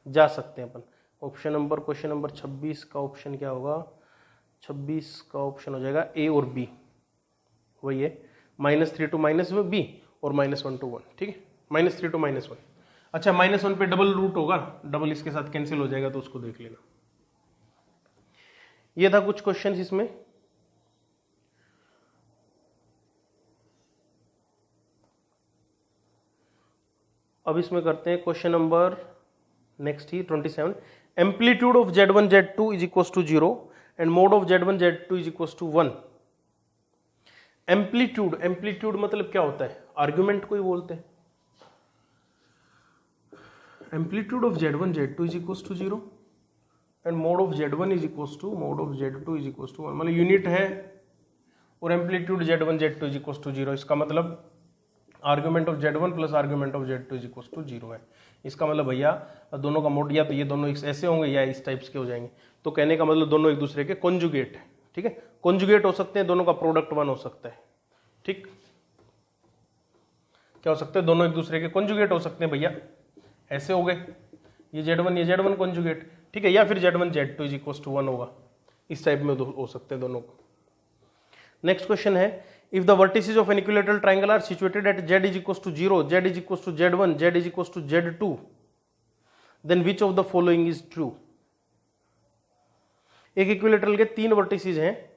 जा सकते हैं अपन। ऑप्शन नंबर, क्वेश्चन नंबर 26 का ऑप्शन क्या होगा, 26 का ऑप्शन हो जाएगा ए और बी, वही है -3 to -b और -1 to 1। ठीक है, -3 to -1। अच्छा, -1 पे डबल रूट होगा, डबल इसके साथ कैंसिल हो जाएगा, तो उसको देख लेना। ये था कुछ क्वेश्चन इसमें। अब इसमें करते हैं क्वेश्चन नंबर नेक्स्ट ही 27। Amplitude of Z1 Z2 is equal to 0 and mod of Z1 Z2 is equal to 1। Amplitude, amplitude मतलब क्या होता है, आर्ग्यूमेंट को ही बोलते हैं। Amplitude of Z1 Z2 is equal to 0 and mod of Z1 is equal to mod of Z2 is equal to 1। मतलब unit है और amplitude Z1 Z2 is equal to 0, इसका मतलब argument of Z1 plus argument of Z2 is equal to 0 है। इसका मतलब भैया दोनों का मोड या तो ये दोनों ऐसे होंगे या इस टाइप्स के हो जाएंगे। तो कहने का मतलब दोनों एक दूसरे के कॉन्जुगेट है। ठीक है, कॉन्जुगेट हो सकते हैं, दोनों का प्रोडक्ट 1 हो सकता है। ठीक, क्या हो सकते हैं, दोनों एक दूसरे के कॉन्जुगेट हो सकते हैं भैया, ऐसे हो गए, ये Z1 कॉन्जुगेट। ठीक है, या फिर Z1 Z2 is equal to 1 होगा, इस टाइप में हो सकते हैं दोनों को। नेक्स्ट क्वेश्चन है, if the vertices of an equilateral triangle are situated at z is equals to 0, z is equals to z1, z is equals to z2, then which of the following is true? एक equilateral के 3 vertices हैं,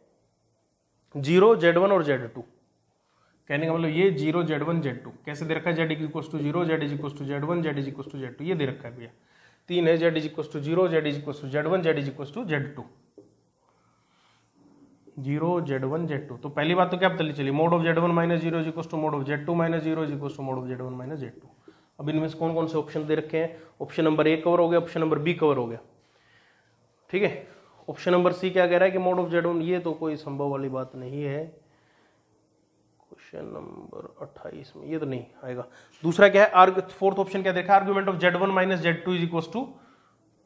0, z1 और z2। कहने का मतलब ये 0, z1, z2 कैसे दे रखा है, z is equals to 0, z is equals to z1, z is equals to z2, ये दे रखा है भैया। 3 है, z is equals to 0, z is equals to z1, z is equals to z2। 0, z1, z2। तो पहली बात तो क्या पता चली, mod of z1 - 0 is equal to mod of z2 - 0 is equal to mod of z1 - z2। अब इनमें से कौन कौन से ऑप्शन दे रखे हैं, ऑप्शन नंबर ए कवर हो गया, ऑप्शन नंबर बी कवर हो गया। ठीक है, ऑप्शन नंबर सी क्या कह रहा है कि मोड ऑफ z1, ये तो कोई संभव वाली बात नहीं है। क्वेश्चन नंबर 28 में ये तो नहीं आएगा। दूसरा क्या है, फोर्थ ऑप्शन क्या देखा, argument of z1 - z2 is equal to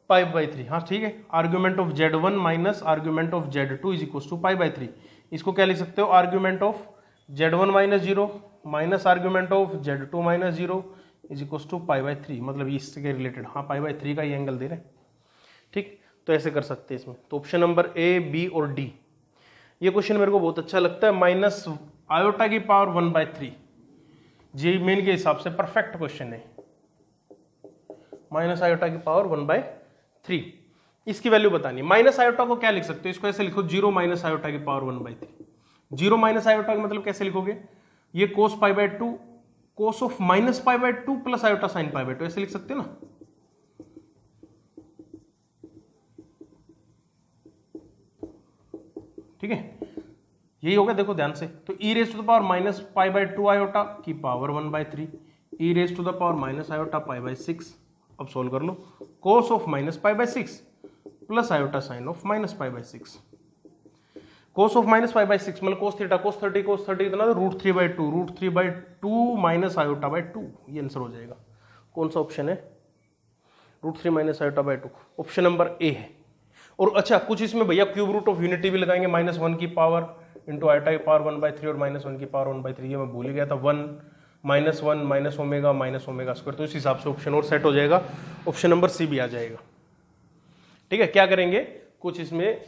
π/3। हाँ ठीक है, argument of z1 minus argument of z2 is equal to π/3। इसको क्या लिख सकते हो, argument of z1 - 0 minus argument of z2 - 0 is equal to π/3। मतलब इसके रिलेटेड, हाँ π/3 का ये एंगल दे रहे हैं। ठीक, तो ऐसे कर सकते हैं इसमें। तो ऑप्शन नंबर ए, बी और डी। ये क्वेश्चन मेरे को बहुत अच्छा लगता है, माइनस आयोटा की पावर 1/3, जे मेन के हिसाब से परफेक्ट क्वेश्चन है। माइनस आयोटा की पावर 1/3, इसकी वैल्यू बतानी। माइनस आयोटा को क्या लिख सकते हो, इसको ऐसे लिखो 0 माइनस आयोटा की पावर 1/3। 0 माइनस आयोटा का मतलब कैसे लिखोगे, ये cos π/2 cos of minus π/2 plus iota sine π/2, ऐसे लिख सकते हो ना। ठीक है, यही होगा, देखो ध्यान से। तो e raise to the power minus π/2 iota की power 1/3, e raise to the power minus iota π/6। अब सोल्व कर लो, cos of minus π/6 plus iota sine of minus π/6। cos of minus π/6 मतलब cos थीटा, cos 30 कितना, √3/2 माइनस आयोटा/2, ये answer हो जाएगा। कौन सा ऑप्शन है, √3 minus iota by 2, option number ए है। और अच्छा कुछ इसमें भैया क्यूब रूट ऑफ यूनिटी भी लगाएंगे, -1 की पावर इंटू आयोटा की पावर 1/3 और -1 की पावर 1/3, ये मैं भूल गया था, 1 -1 माइनस ओमेगा स्क्वायर, तो इस हिसाब से ऑप्शन और सेट हो जाएगा, ऑप्शन नंबर सी भी आ जाएगा। ठीक है, क्या करेंगे, कुछ इसमें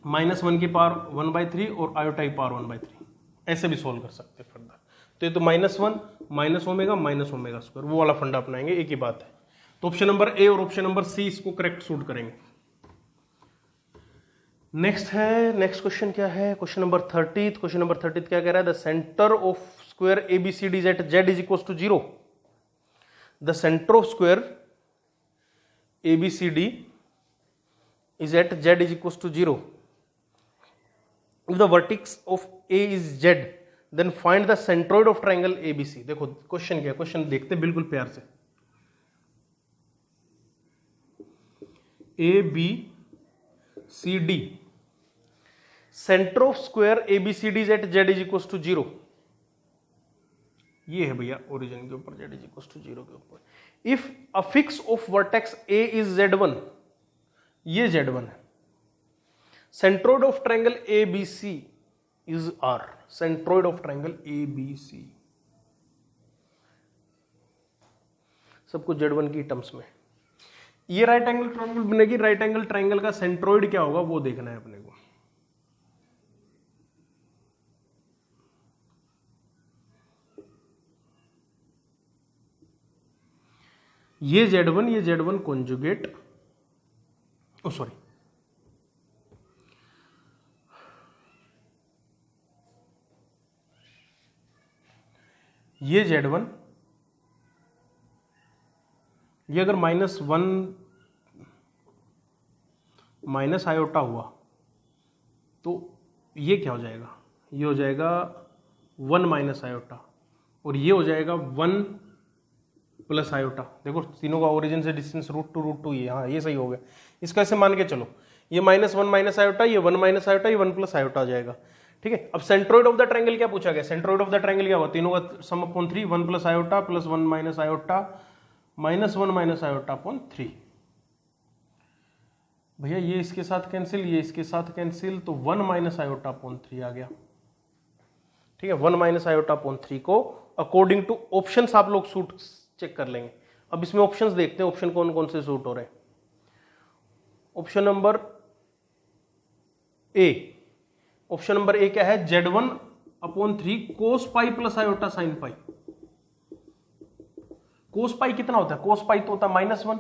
-1 की पावर 1/3 और आयोटा की पावर 1/3 ऐसे भी सोल्व कर सकते हैं फर्दर। तो ये तो -1 माइनस ओमेगा स्क्वायर, वो वाला फंडा अपनाएंगे, एक ही बात है। तो ऑप्शन नंबर ए और ऑप्शन नंबर सी इसको करेक्ट सूट करेंगे। नेक्स्ट क्वेश्चन क्या है, क्वेश्चन नंबर 30। क्वेश्चन नंबर 30 क्या कह रहा है, the centre of square ABCD is at z is equal to 0। The centre of square ABCD is at z is equals to 0. If the vertex of A is z, then find the centroid of triangle ABC। देखो question क्या है, question देखते बिल्कुल प्यार से। ABCD, centre of square ABCD is at z is equals to 0। ये है भैया ओरिजिन के ऊपर z is equals to 0 के ऊपर। If affix of vertex A is z1, ये z1 है। Centroid of triangle ABC is R, centroid of triangle ABC, सब कुछ z1 की टर्म्स में। ये राइट एंगल ट्रायंगल बनेगी, राइट एंगल ट्रायंगल का सेंट्रोइड क्या होगा वो देखना है अपने को। ये z1 कॉन्जुगेट, सॉरी ये z1, ये अगर -1 माइनस आयोटा हुआ तो ये क्या हो जाएगा, ये हो जाएगा 1 माइनस आयोटा, और ये हो जाएगा 1 प्लस आयोटा। देखो तीनों का ओरिजिन से डिस्टेंस √2 ये, हाँ ये सही हो गया। इसका ऐसे मान के चलो, ये -1 माइनस आयोटा, ये 1 माइनस आयोटा, ये 1 प्लस आयोटा आ जाएगा। ठीक है, अब सेंट्रोइड ऑफ द ट्रायंगल क्या पूछा गया, सेंट्रोइड ऑफ द ट्रायंगल क्या हुआ, तीनों का सम upon 3, 1 plus iota plus 1 minus iota -1 minus iota upon 3। भैया ये इसके साथ कैंसिल, ये इसके साथ कैंसिल, तो 1 माइनस आयोटा अपॉन 3 आ गया। ठीक है, 1 माइनस आयोटा अपॉन 3 को अकॉर्डिंग टू ऑप्शंस आप लोग सूट चेक कर लेंगे। अब इसमें ऑप्शंस देखते हैं, ऑप्शन कौन कौन से सूट हो रहे हैं। Option number a, option number a क्या है, z1 upon 3 cos pi plus iota sine pi. Cos pi कितना होता है, कोस पाई तो होता है -1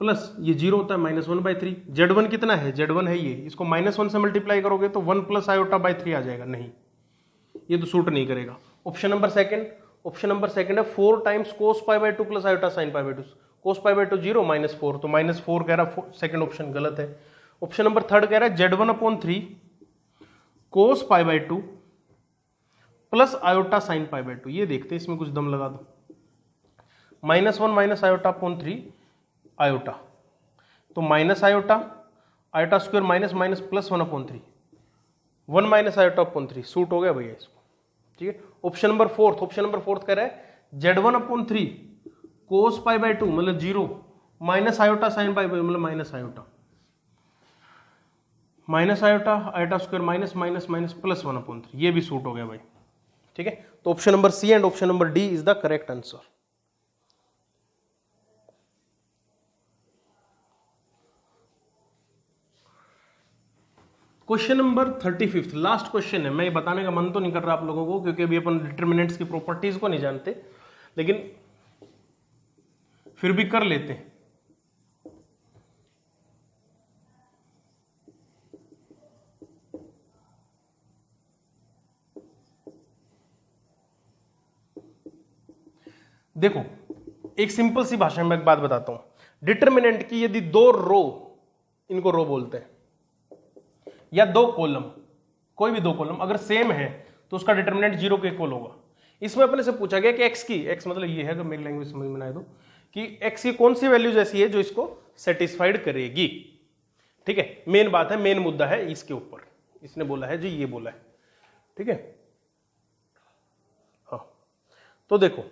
प्लस ये 0 होता है -1/3। z1 कितना है, z1 है ये, इसको -1 से मल्टीप्लाई करोगे तो 1 प्लस आयोटा बाई 3 आ जाएगा, नहीं ये तो सूट नहीं करेगा। Option number second, option number second है 4 times cos pi by 2 plus iota sine pi by 2। Cos pi by 2 0 -4, तो -4 कह रहा, सेकंड ऑप्शन गलत है। ऑप्शन नंबर थर्ड कह रहा है z1 upon 3 cos pi by 2 plus iota sine pi by 2। ये देखते हैं, इसमें कुछ दम लगा दो। -1 माइनस आयोटा अपॉन 3 आयोटा, तो minus iota, iota square minus minus plus 1 upon 3, 1 minus iota upon 3, suit हो गया भैया इसको। ठीक है, option number fourth, option number fourth कह रहा है z1 upon 3 cos pi by 2 मतलब 0 minus iota sine pi by मतलब minus iota, minus iota, iota square minus minus minus plus 1 upon 3, ये भी सूट हो गया भाई। ठीक है, तो option number C and option number D is the correct answer. Question number 35, last question है। मैं ये बताने का मन तो नहीं कर रहा आप लोगों को, क्योंकि अभी अपन डिटर्मिनेंट्स की प्रॉपर्टीज को नहीं जानते, लेकिन फिर भी कर लेते हैं। देखो एक सिंपल सी भाषा में एक बात बताता हूं, डिटर्मिनेंट की यदि 2 रो, इनको रो बोलते हैं, या 2 कॉलम, कोई भी 2 कॉलम अगर सेम है तो उसका डिटर्मिनेंट 0 के इक्वल होगा। इसमें अपने से पूछा गया कि x की, x मतलब ये है, अगर मेरी लैंग्वेज समझ में आए तो, कि x की कौन सी वैल्यूज ऐसी है जो इसको सेटिस्फाइड करेगी। ठीक है, मेन बात है, मेन मुद्दा है इसके ऊपर, इसने बोला है जो ये बोला है। ठीक है, हाँ तो देखो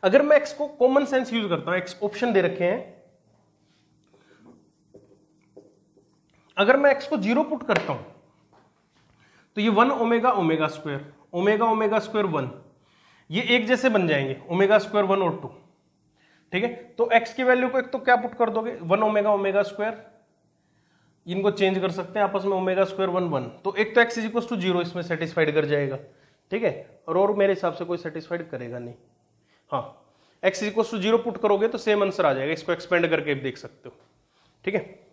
अगर मैं x को कॉमन सेंस यूज करता हूं, x ऑप्शन दे रखे हैं, अगर मैं x को 0 पुट करता हूं तो ये 1 omega omega square, omega omega square 1, ये एक जैसे बन जाएंगे, ओमेगा स्क्वायर 1 और 2, ठीक है। तो x की वैल्यू को एक तो क्या पुट कर दोगे, 1 ओमेगा ओमेगा स्क्वायर, इनको चेंज कर सकते हैं आपस में, ओमेगा स्क्वायर 1 1, तो एक तो x इज इक्वल टू 0 इसमें सेटिस्फाइड कर जाएगा, ठीक है। और मेरे हिसाब से कोई सेटिस्फाइड करेगा नहीं। हाँ, x is equal to 0 put करोगे तो सेम आंसर आ जाएगा, इसको एक्सपेंड करके देख सकते हो, ठीक है।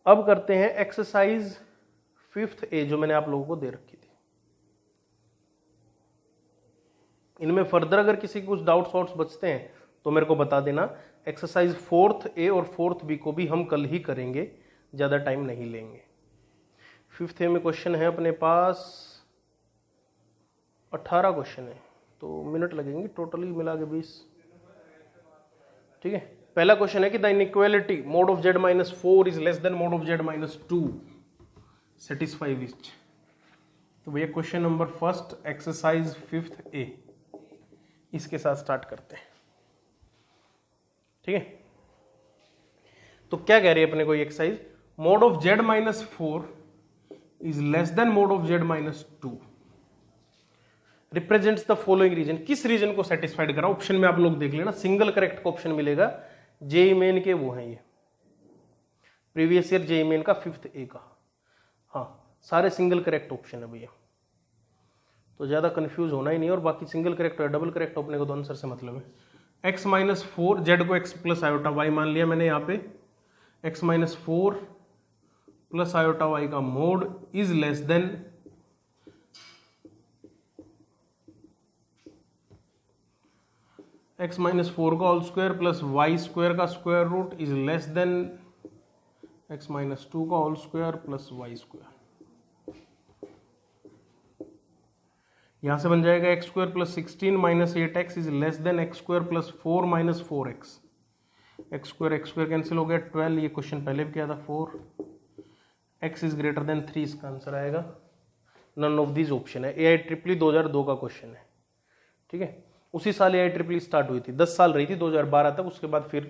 अब करते हैं एक्सरसाइज 5th ए जो मैंने आप लोगों को दे रखी थी। इनमें फर्दर अगर किसी के कुछ डाउट्स वाउट्स बचते हैं तो मेरे को बता देना। एक्सरसाइज 4th ए और 4th बी को भी हम कल ही करेंगे, ज़्यादा टाइम नहीं लेंगे। 5th ए में क्वेश्चन है अपने पास 18 क्वेश्चन है, तो मिनट लगेंगे, टोटली मिला के 20, ठीक है। पहला क्वेश्चन है कि the inequality mod of z minus 4 is less than mode of z minus 2, satisfy which. तो भैया question number first exercise 5th a, इसके साथ स्टार्ट करते हैं, ठीक है। तो क्या कह रही है अपने को ये exercise, mod of z minus 4 is less than mode of z minus 2, represents the following region. किस रीजन को सेटिस्फाइड करा, ऑप्शन में आप लोग देख लेना, सिंगल करेक्ट का ऑप्शन मिलेगा, जेई मेन के वो हैं ये, प्रीवियस ईयर जेई मेन का 5th ए का, हाँ सारे सिंगल करेक्ट ऑप्शन है भैया, तो ज्यादा कंफ्यूज होना ही नहीं। और बाकी सिंगल करेक्ट और डबल करेक्ट अपने को तो आंसर से मतलब है। x माइनस 4, जेड को x प्लस आयोटा वाई मान लिया मैंने यहाँ पे, x minus 4 plus iota Y का mod is less than x minus 4 का whole square plus Y square का square root is less than x minus 2 का whole square plus Y square. यहां से बन जाएगा x square plus 16 minus 8x is less than x square plus 4 minus 4x। X square cancel हो गया, 12, ये question पहले भी किया था, 4, x इज ग्रेटर देन 3 इसका आंसर आएगा। नन ऑफ दीज ऑप्शन है। AIEEE 2002 का क्वेश्चन है, ठीक है। उसी साल AIEEE स्टार्ट हुई थी, 10 साल रही थी 2012 तक, उसके बाद फिर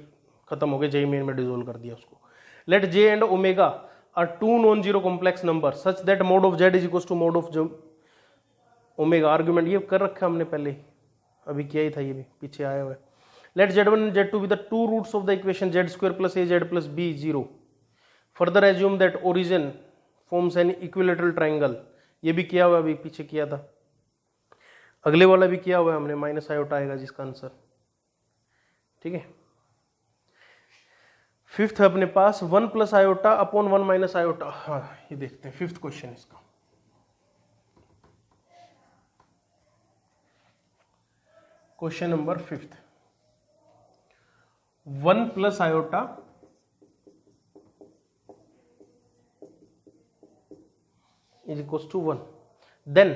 खत्म हो गया, जेईई मेन में डिसोल्व कर दिया उसको। Let J and omega are two non zero complex number such that mod of Z is equal to mod of omega. Argument ये कर रखा हमने पहले ही, अभी किया ही था, ये भी पीछे आया हुआ है। Let z1 and z2 be the two roots of the equation z square plus az plus b 0. Further assume that origin forms an equilateral triangle. ये भी किया हुआ, अभी पीछे किया था। अगले वाला भी किया हुआ है हमने, माइनस आयोटा आएगा जिसका आंसर, ठीक है। 5th अपने पास 1 plus iota upon 1 minus iota. हाँ ये देखते हैं 5th क्वेश्चन इसका। Question number 5th, 1 plus iota is equal to 1, then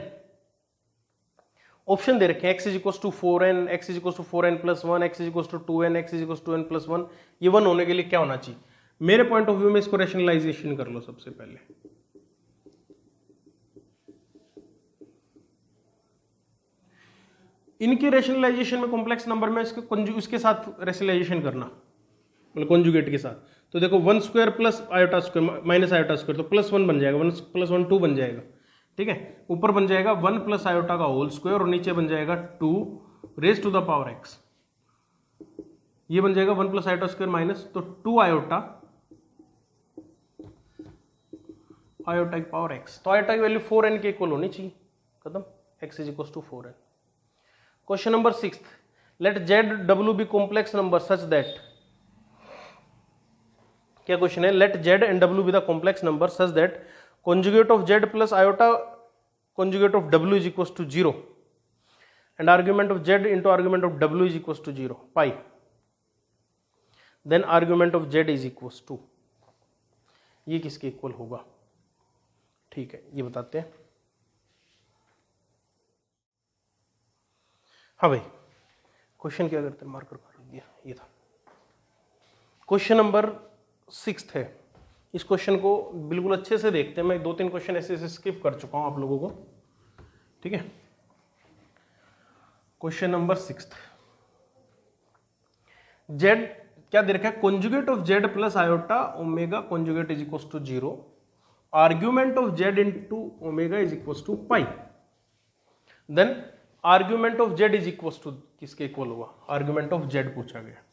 option दे रखे हैं x is equal to 4n, x is equal to 4n plus 1, x is equal to 2n, x is equal to n plus 1। ये 1 होने के लिए क्या होना चाहिए? मेरे पॉइंट ऑफ व्यू में इसको रैशनलाइजेशन कर लो सबसे पहले। इनकी रैशनलाइजेशन में कॉम्प्लेक्स नंबर में इसके साथ रैशनलाइजेशन करना, मतलब कॉन्जुगेट के साथ। तो देखो 1 square plus iota square minus iota square, तो प्लस 1 बन जाएगा, 1 प्लस 1 2 बन जाएगा, ठीक है। ऊपर बन जाएगा 1 प्लस आयोटा का होल स्क्वायर और नीचे बन जाएगा 2 raise to the power x। ये बन जाएगा 1 प्लस आयोटा स्क्वायर माइनस, तो 2 आयोटा की पावर x। तो आयोटा की वैल्यू 4n के इक्वल होनी चाहिए, खत्म। x is equal to 4n। Question number 6, let ZW be complex number such that, क्या क्वेश्चन है? Let Z and W be the complex number such that conjugate of z plus iota conjugate of w is equals to 0 and argument of z into argument of w is equals to 0 pi, then argument of z is equals to, ये किसके equal होगा? ठीक है, ये बताते हैं। हाँ भाई, क्वेश्चन क्या करते हैं, मार्कर कर दिया, ये था। क्वेश्चन नंबर 6 है, इस क्वेश्चन को बिल्कुल अच्छे से देखते हैं। मैं 2-3 क्वेश्चन ऐसे ऐसे स्किप कर चुका हूं आप लोगों को, ठीक है। क्वेश्चन नंबर 6, जेड क्या दे रखा है, conjugate of Z plus iota omega conjugate is equal to 0, argument of Z into omega is equal to pi, then argument of Z is equal to किसके इक्वल होगा, आर्ग्यूमेंट ऑफ जेड पूछा गया।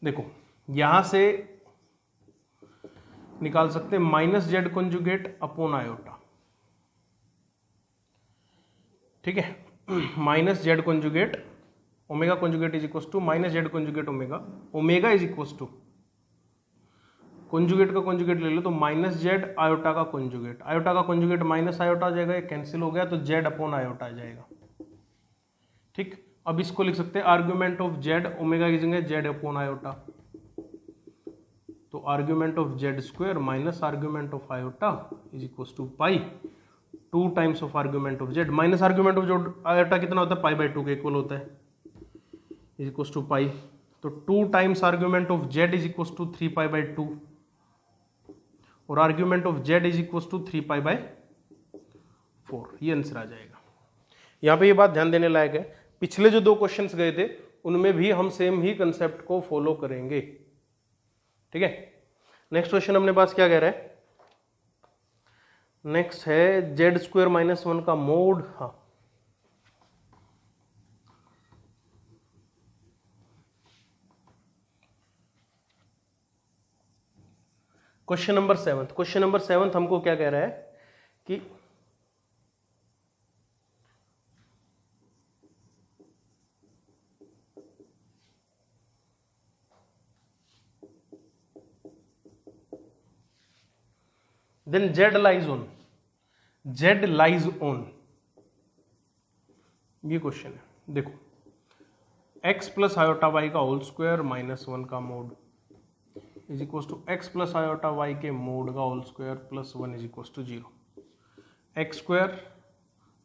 देखो यहां से निकाल सकते हैं minus Z conjugate upon iota, ठीक है। Minus Z conjugate omega conjugate is equal to minus Z conjugate omega, omega is equal to conjugate का कॉन्जुगेट ले लो तो माइनस जेड आयोटा का कॉन्जुगेट, आयोटा का कॉन्जुगेट माइनस आयोटा आ जाएगा, ये cancel हो गया तो जेड अपॉन आयोटा आ जाएगा, ठीक। अब इसको लिख सकते हैं आर्ग्यूमेंट ऑफ जेड ओमेगा की जगह जेड अपॉन आयोटा, तो argument of Z square minus argument of iota is equal to pi, 2 times of argument of Z, minus argument of Z iota कितना होता है, पाई बाई 2 के इक्वल होता है, is equal to pi, तो 2 times argument of Z is equal to 3 pi by 2, और argument of Z is equal to 3 pi by 4, ये answer आ जाएगा। यहां पे ये बात ध्यान देने लायक है, पिछले जो 2 क्वेश्चंस गए थे उनमें भी हम सेम ही कंसेप्ट को फॉलो करेंगे, ठीक है। नेक्स्ट क्वेश्चन अपने पास क्या कह रहा है, नेक्स्ट है जेड स्क्वायर माइनस 1 का मोड, हाँ क्वेश्चन नंबर 7, क्वेश्चन नंबर 7 हमको क्या कह रहा है कि then Z lies on, Z lies on, ये क्वेश्चन है। देखो x प्लस आयोटा वाई का होल स्क्वायर माइनस 1 का mod is equal to X plus iota Y के मोड का whole square plus 1 is equal to 0, X square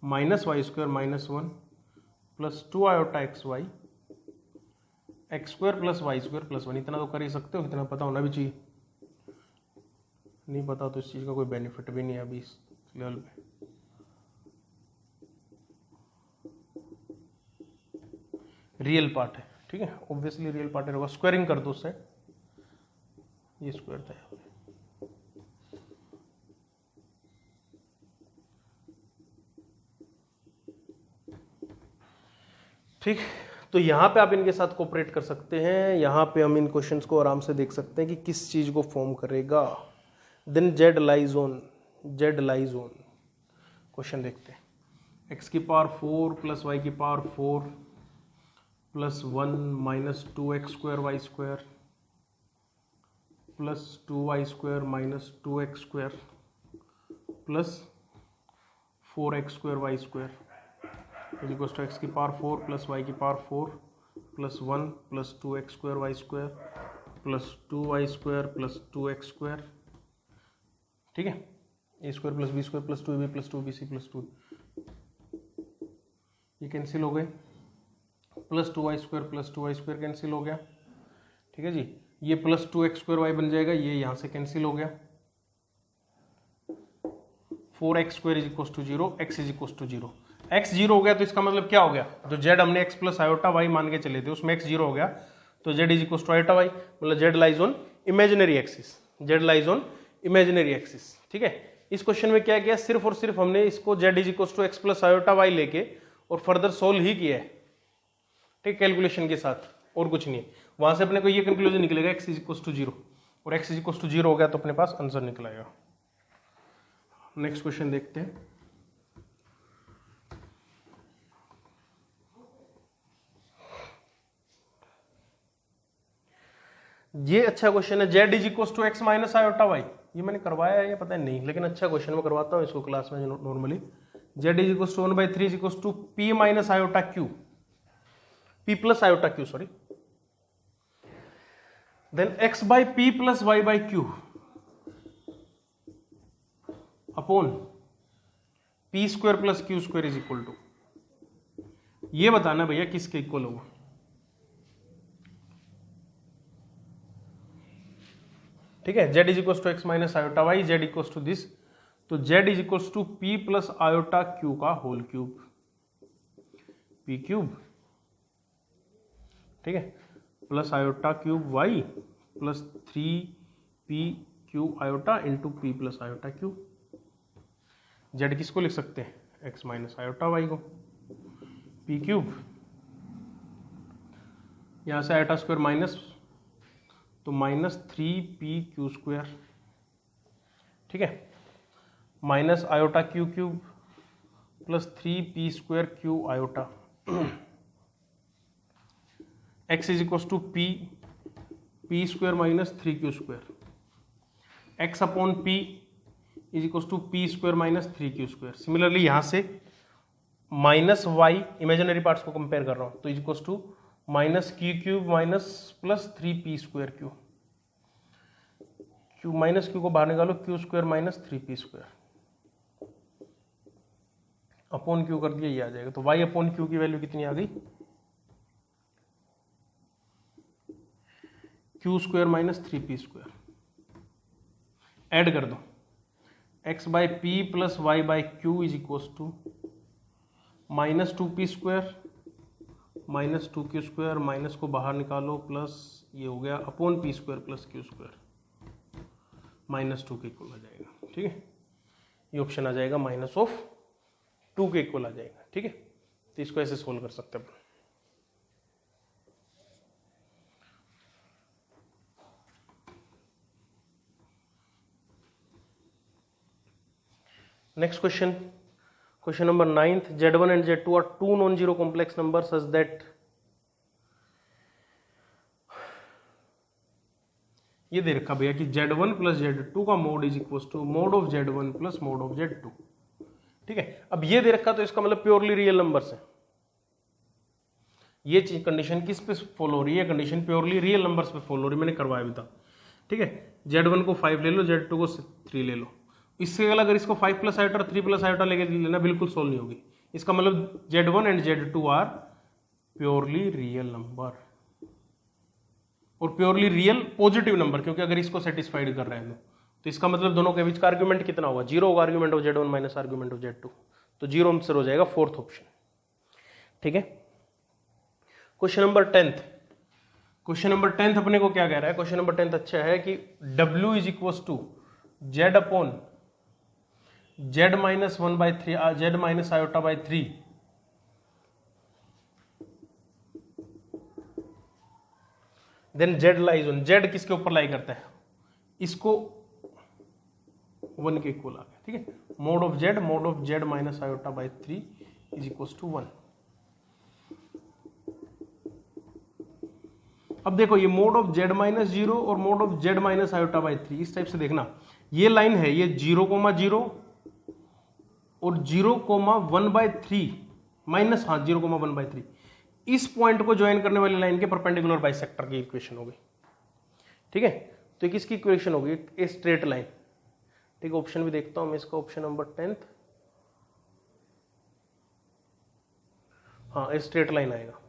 minus Y square minus 1 plus 2 iota x Y, x square plus Y square plus 1, इतना तो कर ही सकते हो, इतना पता होना भी चाहिए, नहीं पता तो इस चीज का कोई बेनिफिट भी नहीं है अभी इस लेवल पे। रियल पार्ट है, ठीक है, ऑब्वियसली रियल पार्ट है, स्क्वायरिंग कर दो उससे, ये स्क्वायर था, ठीक। तो यहां पे आप इनके साथ कोऑपरेट कर सकते हैं, यहां पे हम इन क्वेश्चंस को आराम से देख सकते हैं कि किस चीज को फॉर्म करेगा। Then Z lies on, Z lies on, question देखते हैं, एक्स की पावर 4 प्लस वाई की power 4 plus 1 minus 2x square Y square plus 2y square minus 2x square plus 4x square Y square is equal to X की power 4 plus Y की power 4 plus 1 plus 2x square Y square plus 2y square plus 2x square, ठीक है, A square plus B square plus 2ab plus 2bc plus 2, ये cancel हो गए, plus 2y square plus 2y square cancel हो गया, ठीक है जी, ये प्लस 2x स्क्वायर वाई बन जाएगा, ये यहां से कैंसिल हो गया, 4x square is equal to 0, x is equal to 0, x 0 हो गया तो इसका मतलब क्या हो गया, जो z हमने x प्लस आयोटा वाई मान के चले थे उसमें x 0 हो गया, तो z is equal to iota Y, मतलब z lies on imaginary axis, z lies on imaginary axis, ठीक है। इस क्वेश्चन में क्या किया, सिर्फ और सिर्फ हमने इसको z is equal to X plus iota Y लेके और फर्दर सोल्व ही किया है, ठीक, कैलकुलेशन के साथ, और कुछ नहीं। वहां से अपने को ये कंक्लूजन निकलेगा x इज इक्वल टू 0, और x इज इक्वल टू 0 हो गया तो अपने पास आंसर निकल आएगा। नेक्स्ट क्वेश्चन देखते हैं, ये अच्छा क्वेश्चन है, z is equal to X minus iota Y, ये मैंने करवाया है ये पता नहीं, लेकिन अच्छा क्वेश्चन मैं करवाता हूँ इसको क्लास में normally. z is equal to 1/3 is equal to p minus iota q, p plus iota q sorry, then x by p plus y by q upon p square plus q square is equal to, ये बताना भैया किसके equal होगा। ठीक है, z is equal to X minus iota Y, z equal to this, तो z is equal to p plus iota q का whole cube, p cube, ठीक है, plus iota cube y plus 3p Q iota into p plus iota q। z किसको लिख सकते हैं, x minus iota y को, p cube, यहां से आयोटा स्क्वायर माइनस, तो माइनस 3p स्क्वायर, ठीक है, minus iota Q cube plus 3p square Q iota, x is equal to p square minus 3q square, x upon p is equal to p square minus 3q square. Similarly यहां से minus y, imaginary parts को compare कर रहा हूं, तो is equal to minus Q cube minus plus 3p square Q, Q minus Q को बाहर निकालो, Q square minus 3p square upon Q कर दिया, ये आ जाएगा। तो y अपॉन क्यू की वैल्यू कितनी आ गई, Q square minus 3p square. Add कर दो, x by P plus Y by Q is equal to minus 2p square minus 2q square, minus को बाहर निकालो, प्लस ये हो गया upon p square plus q square, minus 2 के equal आ जाएगा, ठीक है, ये ऑप्शन आ जाएगा माइनस ऑफ 2 के इक्वल आ जाएगा, ठीक है। तो इसको ऐसे सोल्व कर सकते हैं। Next question, question number 9th, Z1 and Z2 are two non-zero complex numbers such that ये दे रखा भैया कि Z1 प्लस Z2 का mod is equal to mod of Z1 plus mod of Z2, ठीक है। अब ये दे रखा तो इसका मतलब प्योरली रियल नंबर्स है। ये कंडीशन किस पे फॉलो हो रही है, कंडीशन प्योरली रियल नंबर्स पे फॉलो हो रही है, मैंने करवाया भी था, ठीक है। Z1 को 5 ले लो, Z2 को 3 ले लो, इससे अगर इसको 5 प्लस आयोटा और 3 प्लस आयोटा लेके लेना बिल्कुल सोल्व नहीं होगी। इसका मतलब Z1 and Z2 are purely real number, और प्योरली रियल पॉजिटिव नंबर, क्योंकि अगर इसको सेटिस्फाइड कर रहे हैं तो इसका मतलब दोनों के बीच का आर्ग्यूमेंट कितना होगा, 0 होगा, argument of Z1 minus argument of Z2, तो 0 आंसर हो जाएगा फोर्थ ऑप्शन, ठीक है। Question number 10th, question number 10th अपने को क्या कह रहा है, क्वेश्चन नंबर 10th अच्छा है कि W is equal to Z upon Z minus 1/3 Z minus iota by 3, then Z lies on, Z किसके ऊपर लाई करता है, इसको 1 के इक्वल आ गया, ठीक है। Mod of Z minus iota by 3 is equal to 1। अब देखो ये मोड ऑफ Z माइनस 0 और mode of Z minus iota by 3, इस टाइप से देखना, ये लाइन है, ये 0,0 और 0,1/3 माइनस, हाँ 0,1/3, इस पॉइंट को ज्वाइन करने वाली लाइन के परपेंडिकुलर बाइसेक्टर की इक्वेशन होगी, ठीक है। तो किसकी इक्वेशन होगी, ए स्ट्रेट लाइन, ठीक है। ऑप्शन भी देखता हूं मैं इसका, ऑप्शन नंबर 10th, हाँ ए स्ट्रेट लाइन आएगा,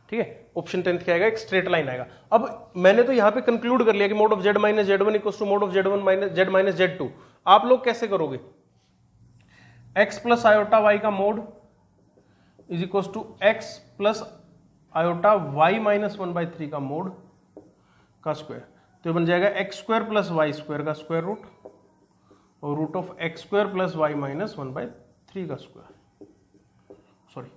ठीक है। ऑप्शन 10th क्या आएगा, एक स्ट्रेट लाइन आएगा। अब मैंने तो यहां पे कंक्लूड कर लिया कि mode of Z minus Z1 equal to mod of Z minus Z2। आप लोग कैसे करोगे, x प्लस आयोटा y का mod is equal to x plus iota y minus 1/3 का मोड का स्क्वायर, तो ये बन जाएगा x square plus Y square का स्क्वायर रूट और root of x square plus Y minus 1/3 का स्क्वायर, सॉरी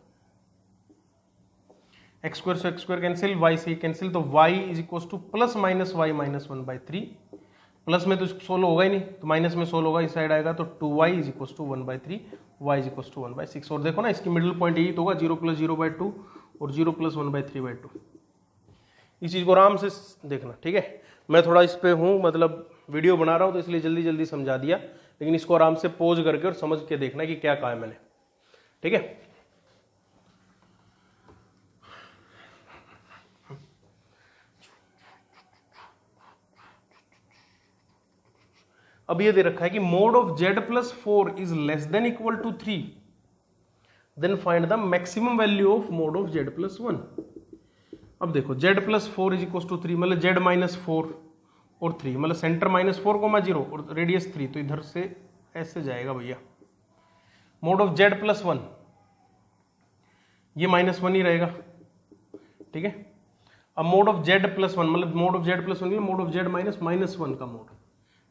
x स्क्वायर से x स्क्वायर कैंसिल, y से कैंसिल, तो y is equal to plus minus Y minus 1/3, plus में तो solve होगा ही नहीं, तो माइनस में सोल्व होगा, इस साइड आएगा, तो 2y is equal to 1/3, y is equal to 1/6। और देखो ना इसकी मिडिल पॉइंट यही तो होगा, 0 प्लस 0/2 और 0 प्लस 1/3/2। इस चीज को आराम से देखना, ठीक है। मैं थोड़ा इस पे हूँ, मतलब वीडियो बना रहा हूँ तो इसलिए जल्दी जल्दी समझा दिया, लेकिन इसको आराम से पोज करके और समझ के देखना कि क्या कहा है मैंने, ठीक है। अब ये दे रखा है कि mode of Z plus 4 is less than equal to 3, then find the maximum value of mod of Z plus 1। अब देखो Z plus 4 is equal to 3, मतलब Z माइनस 4 और 3, मतलब सेंटर -4, 0 और रेडियस 3, तो इधर से ऐसे जाएगा भैया। मोड ऑफ z प्लस 1, ये -1 ही रहेगा, ठीक है। अब मोड ऑफ z प्लस 1, मतलब mode of z plus 1 mode of z minus -1 का मोड,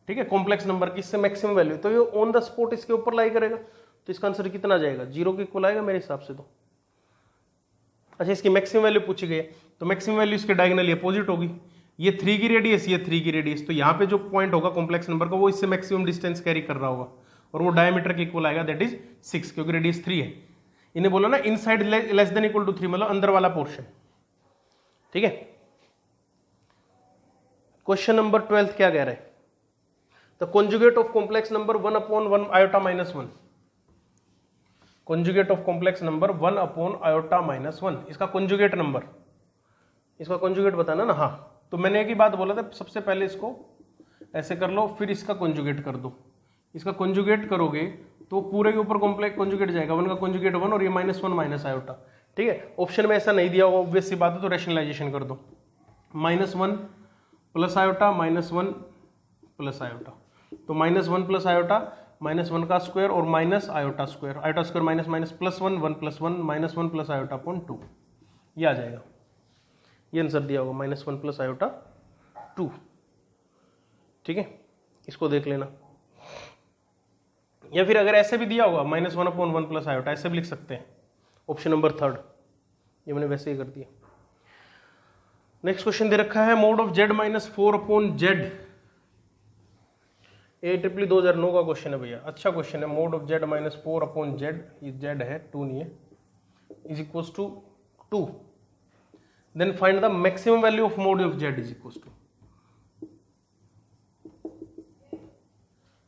ठीक है, कॉम्प्लेक्स नंबर की, इससे मैक्सिमम वैल्यू, तो ये ऑन द स्पॉट इसके ऊपर लाई करेगा, तो इसका आंसर कितना आ जाएगा, 0 के इक्वल आएगा मेरे हिसाब से तो। अच्छा, इसकी मैक्सिमम वैल्यू पूछी गई है, तो मैक्सिमम वैल्यू इसके डायगोनली अपोजिट होगी, ये 3 की रेडियस, ये 3 की रेडियस, तो यहाँ पे जो पॉइंट होगा कॉम्प्लेक्स नंबर का वो इससे मैक्सिमम डिस्टेंस कैरी कर रहा होगा और वो डायमीटर के इक्वल आएगा, दैट इज 6, क्योंकि रेडियस 3 है। इन्हें बोला ना inside less than equal to 3, मतलब अंदर वाला पोर्शन, ठीक है। क्वेश्चन नंबर 12 क्या कह रहे हैं, the conjugate of complex number 1/1 iota -1, conjugate of complex number 1/i -1, इसका कॉन्जुगेट नंबर, इसका कॉन्जुगेट बताना ना। हाँ, तो मैंने एक ही बात बोला था, सबसे पहले इसको ऐसे कर लो, फिर इसका कॉन्जुगेट कर दो। इसका कॉन्जुगेट करोगे तो पूरे के ऊपर कॉम्प्लेक्स कॉन्जुगेट जाएगा, 1 का कॉन्जुगेट 1 और ये -1 माइनस आयोटा, ठीक है। ऑप्शन में ऐसा नहीं दिया होगा, ऑब्वियस सी बात है, तो रैशनलाइजेशन कर दो, -1 प्लस आयोटा -1 प्लस आयोटा, तो -1 प्लस आयोटा -1 का स्क्वायर और minus iota square, iota square minus minus +1 1 + 1 -1 plus iota upon 2, ये आ जाएगा, ये आंसर दिया होगा -1 प्लस आयोटा 2, ठीक है। इसको देख लेना, या फिर अगर ऐसे भी दिया होगा -1/1 प्लस आयोटा, ऐसे भी लिख सकते हैं, ऑप्शन नंबर 3, ये मैंने वैसे ही कर दिया। नेक्स्ट क्वेश्चन दे रखा है mod of z -4/z, AEEE 2009 का क्वेश्चन है भैया, अच्छा क्वेश्चन है। मोड ऑफ z -4/z, ये z है, 2 नहीं है, is equal to 2, then find the maximum value of mod of z is equal to,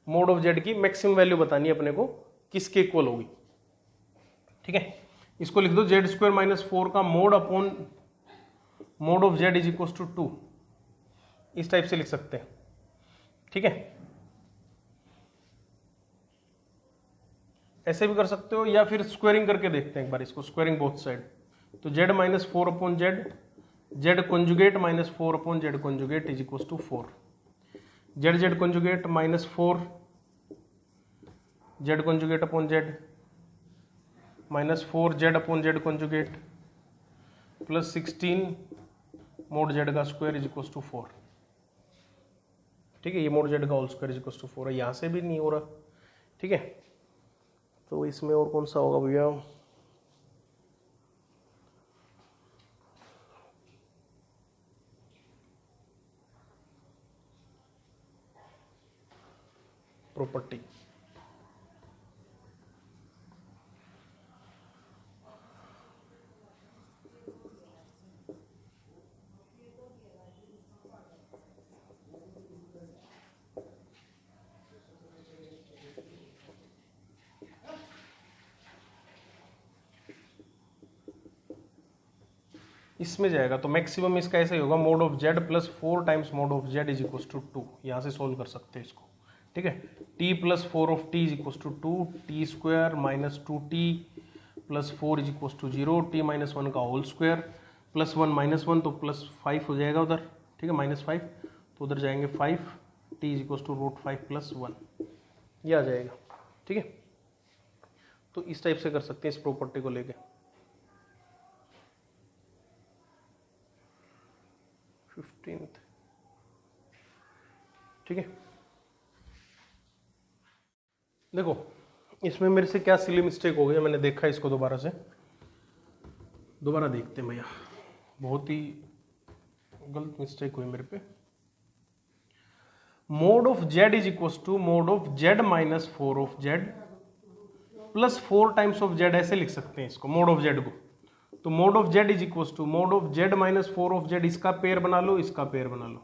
mod of z की मैक्सिमम वैल्यू बतानी है अपने को, किसके इक्वल होगी, ठीक है। इसको लिख दो z² -4 का mod upon mod of z is equal to 2, इस टाइप से लिख सकते हैं, ठीक है। ऐसे भी कर सकते हो, या फिर स्क्वायरिंग करके देखते हैं एक बार इसको, स्क्वायरिंग बोथ साइड, तो z -4/z, z conjugate -4/z conjugate is equal to 4, z conjugate -4 z conjugate upon z -4 z upon z conjugate plus 16 mod z का स्क्वायर इज इक्वल टू 4, ठीक है। ये मोड z का whole square is equal to 4 है, यहाँ से भी नहीं हो रहा, ठीक है। तो इसमें और कौन सा होगा भैया, प्रॉपर्टी, इसमें जाएगा तो मैक्सिमम इसका ऐसे ही होगा, mod of z plus 4 times mod of z is equal to 2, यहाँ से सोल्व कर सकते हैं इसको, ठीक है। t plus 4 of t is equal to 2, t² minus 2t plus 4 is equal to 0, t -1 का होल स्क्वायर प्लस 1 -1 तो +5 हो जाएगा उधर, ठीक है, -5, तो उधर जाएंगे 5, t इज इक्वल टू √5 + 1, ये आ जाएगा, ठीक है। तो इस टाइप से कर सकते हैं इस प्रॉपर्टी को लेके। 15th, ठीक है। देखो इसमें मेरे से क्या सिली मिस्टेक हो गई, मैंने देखा इसको दोबारा देखते हैं भैया, बहुत ही गलत मिस्टेक हुई मेरे पे। Mod of z is equal to mod of z -4 of z plus 4 times of z, ऐसे लिख सकते हैं इसको, मोड ऑफ z को। तो mod of z is equal to mod of z -4 of z, इसका पेयर बना लो, इसका पेयर बना लो,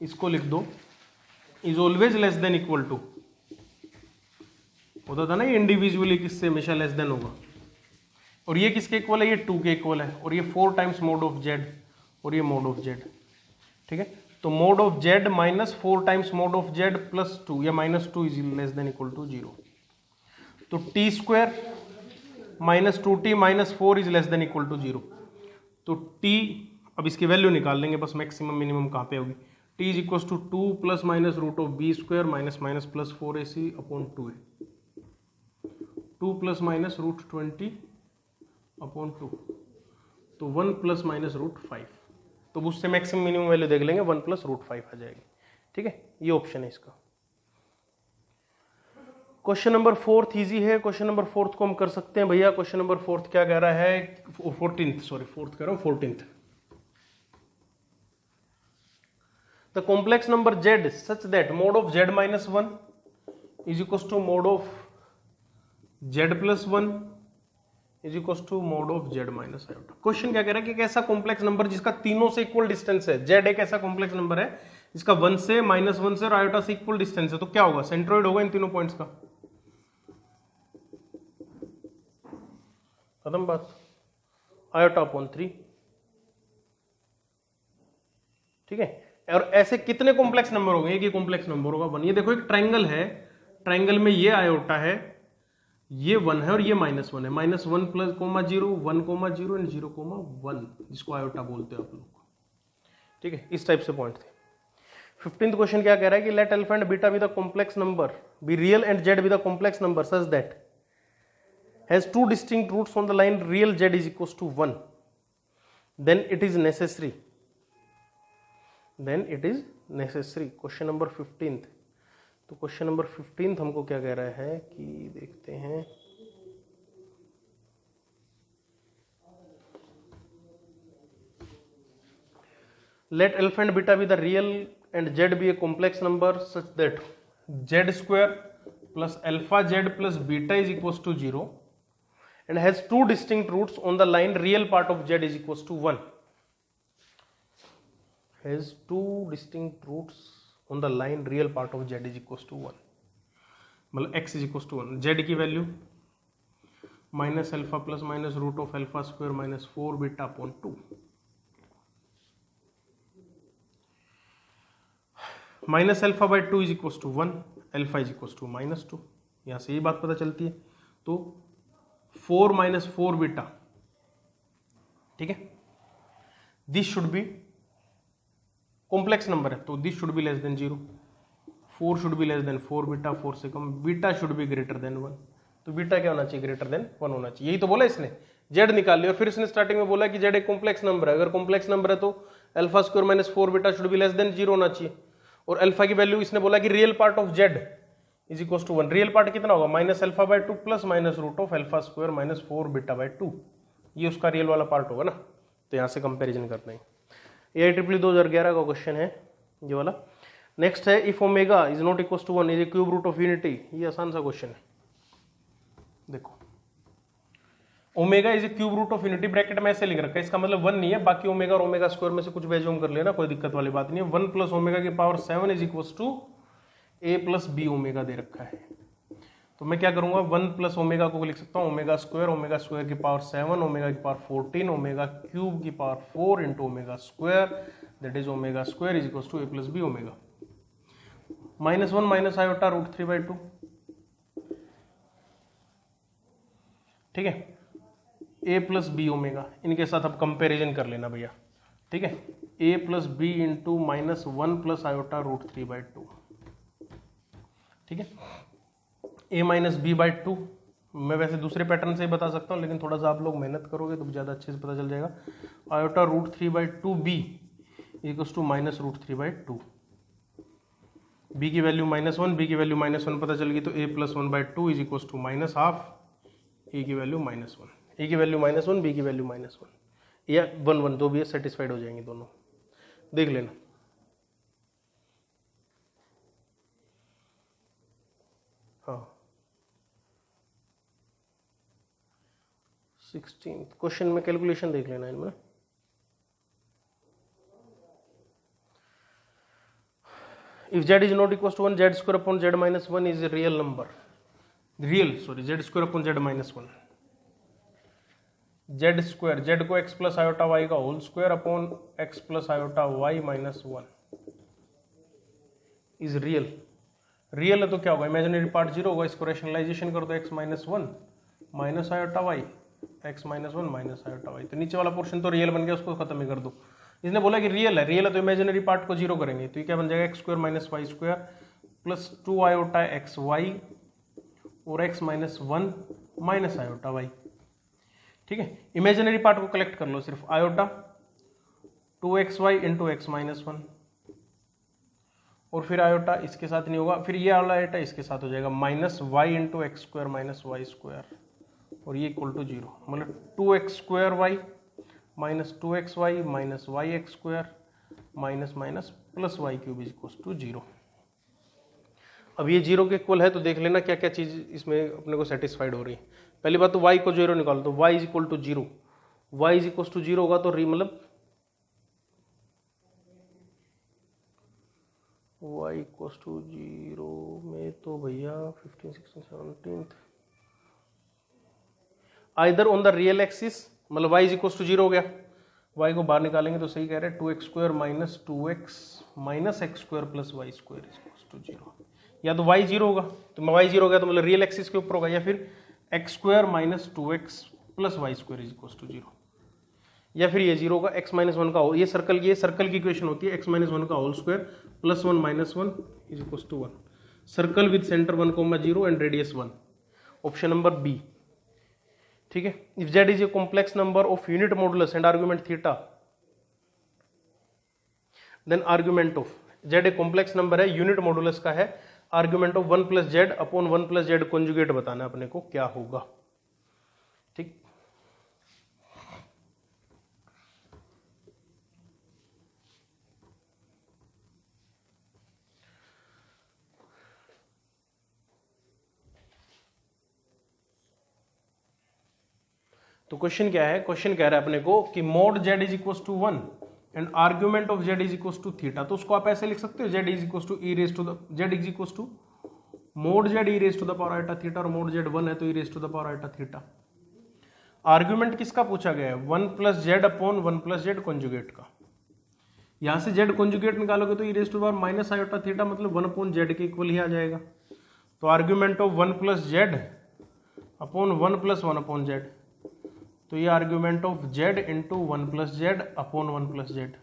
इसको लिख दो, is always less than equal to, होता था ना ये इंडिविजुअली किससे हमेशा लेस देन होगा, और ये किसके इक्वल है, ये 2 के इक्वल है, और ये 4 टाइम्स मोड ऑफ z और ये मोड ऑफ z, ठीक है। तो mod of z -4 times mod of z plus 2 या -2 is less than equal to 0, तो t² -2t -4 is less than equal to 0, तो t, अब इसकी वैल्यू निकाल लेंगे बस, मैक्सिमम मिनिमम कहाँ पे होगी, t is equal to 2 plus minus root of B square minus minus plus 4ac upon 2a, 2 plus minus root 20 upon 2, तो 1 प्लस माइनस रूट 5, तो उससे मैक्सिमम मिनिमम वैल्यू देख लेंगे, 1 प्लस रूट 5 आ जाएगी। ठीक है, ये ऑप्शन है इसका। क्वेश्चन नंबर 4 इजी है, क्वेश्चन नंबर 4 को हम कर सकते हैं भैया। क्वेश्चन नंबर 4 क्या कह रहा है, 14th। The complex number z such that mod of z minus 1 is equal to mod of z plus 1 is equal to mod of z minus iota. Question क्या कह रहा है कि एक ऐसा कॉम्प्लेक्स नंबर जिसका तीनों से इक्वल डिस्टेंस है, z एक ऐसा कॉम्प्लेक्स नंबर है जिसका 1 से -1 से और आयोटा से इक्वल डिस्टेंस है, तो क्या होगा, सेंट्रोइड होगा इन तीनों पॉइंट्स का। खत्म बात, आयोटा अपॉन 3। ठीक है, और ऐसे कितने कॉम्प्लेक्स नंबर हो गए, एक ही कॉम्प्लेक्स नंबर होगा 1। ये देखो एक ट्राइंगल है, ट्राइंगल में ये आयोटा है, ये 1 है और ये -1 है, -1 plus comma 0 1 comma 0 and 0 comma 1, जिसको आयोटा बोलते हैं आप लोग। ठीक है, इस टाइप से पॉइंट थे। 15th क्वेश्चन क्या कह रहा है कि let alpha and beta B the complex number be real and Z B the complex number such that has two distinct roots on the line real z is equals to 1, then it is necessary, question number 15th। तो question number 15th हमको क्या कह रहा है कि देखते हैं, let alpha and beta be the real and z be a complex number such that z square plus alpha z plus beta is equals to 0 and has two distinct roots on the line real part of z is equals to 1, has two distinct roots on the line real part of z is equals to 1, मतलब x is equals to 1, z की value minus alpha plus minus root of alpha square minus 4 beta upon 2, minus alpha by 2 is equals to 1, alpha is equals to -2, यहां से ये बात पता चलती है। तो 4 माइनस 4 बीटा, ठीक है, this should be complex number है, तो this should be less than 0, 4 should be less than 4 beta, 4 से कम, beta should be greater than 1, तो बीटा क्या होना चाहिए, ग्रेटर देन 1 होना चाहिए। यही तो बोला इसने, जेड निकाल लिया, और फिर इसने स्टार्टिंग में बोला कि जेड एक कॉम्प्लेक्स नंबर है, अगर कॉम्प्लेक्स नंबर है तो alpha square minus 4 beta should be less than 0 होना चाहिए, और अल्फा की वैल्यू इसने बोला कि real part of Z is equal to 1, real part कितना होगा, minus alpha by 2 plus minus root of alpha square minus 4 beta by 2, ये उसका रियल वाला पार्ट होगा ना, तो यहां से कंपेरिजन करते हैं। AIEEE 2011 का क्वेश्चन है ये वाला। नेक्स्ट है if omega is not equal to 1 is a cube root of unity, ये आसान सा क्वेश्चन है। देखो omega is a cube root of unity, bracket में ऐसे लिख रखा है, इसका मतलब 1 नहीं है, बाकी ओमेगा और ओमेगा स्क्वायर में से कुछ बेजूम कर लेना, कोई दिक्कत वाली बात नहीं है। 1 प्लस ओमेगा की power 7 is equal to a plus b omega दे रखा है, तो मैं क्या करूंगा, 1 प्लस ओमेगा को लिख सकता हूं ओमेगा स्क्वायर की पावर 7, ओमेगा की पावर 14, ओमेगा क्यूब की power 4 into omega square, that is omega square is equal to a plus b omega, -1 minus iota root 3/2, ठीक है, a प्लस बी ओमेगा, इनके साथ अब कंपेरिजन कर लेना भैया, ठीक है, a plus b into -1 plus iota root 3/2, ठीक है, a माइनस बी बाई 2, मैं वैसे दूसरे पैटर्न से ही बता सकता हूँ, लेकिन थोड़ा सा आप लोग मेहनत करोगे तो ज़्यादा अच्छे से पता चल जाएगा। Iota root 3/2 b equals to minus root 3/2, b की वैल्यू -1, बी की वैल्यू -1 पता चल गई, तो a plus 1/2 is equals to -12, a की वैल्यू -1, ए की वैल्यू -1, बी की वैल्यू -1 या 1 दो भी है, सेटिस्फाइड हो जाएंगे दोनों, देख लेना। हाँ 16 क्वेश्चन में कैलकुलेशन देख लेना इनमें। If z is not equal to 1, z square upon z minus 1 is a real number, z square upon z minus 1, z square, z को x प्लस आयोटा y का whole square upon x plus iota y minus 1 is real, real है तो क्या होगा, imaginary part 0 होगा, इसको rationalisation कर दो, x minus 1 minus iota y, x minus 1 minus iota y, तो नीचे वाला पोर्शन तो रियल बन गया, उसको खत्म ही कर दो, इसने बोला कि रियल है तो इमेजिनरी पार्ट को जीरो करेंगे, तो ये क्या बन जाएगा x square minus Y square plus 2 iota x y और x minus 1 minus iota y. ठीक है, इमेजिनरी पार्ट को कलेक्ट कर लो, सिर्फ iota 2xy into x minus 1 और फिर आयोटा इसके साथ नहीं होगा, फिर ये वाला आयोटा इसके साथ हो जाएगा minus Y into x square minus Y square और ये इक्वल टू जीरो, मतलब 2x square y minus 2x y minus y x square minus minus plus y cube is equal to zero. अब ये zero के equal है तो देख लेना क्या क्या चीज इसमें अपने को सेटिस्फाइड हो रही है। पहली बात तो y को जीरो निकालो, तो y is equal to zero, y is equal to zero होगा तो मतलब y इक्वल टू जीरो में तो भैया 15, 16, 17 either on the real axis, मतलब y is equal to zero हो गया, y को बाहर निकालेंगे तो सही कह रहे हैं 2x square minus 2x minus x square plus Y square is equal to zero. या तो y जीरो होगा, तो y जीरो हो गया तो मतलब रियल एक्सिस के ऊपर होगा, या फिर x square minus 2x plus Y square is equal to zero, या फिर ये जीरो होगा x माइनस 1 का होल, ये सर्कल की इक्वेशन होती है x माइनस 1 का whole square plus 1 minus 1 is equal to 1, circle with centre 1,0 and radius 1, option number b. ठीक है, if z is a complex number of unit modulus and argument theta, then argument of z a complex number है, unit modulus का है, argument of 1 plus z upon 1 plus z conjugate बताना अपने को क्या होगा। ठीक, तो क्वेश्चन क्या है, क्वेश्चन कह रहा है अपने को कि mod z is equal to 1 and argument of Z is equal to theta, तो उसको आप ऐसे लिख सकते हो z is equal to e raise to the z is equal to mod z e raise to the power iota theta, और mod z 1 है तो e raise to the power iota theta. Argument किसका पूछा गया है, 1 plus z upon 1 plus z conjugate का। यहां से जेड कॉन्जुगेट निकालोगे तो e raise to the power minus iota theta मतलब 1 अपॉन जेड के इक्वल ही आ जाएगा। तो argument of 1 plus z upon 1 plus 1 upon z, तो ये argument of z into 1 plus z upon 1 plus z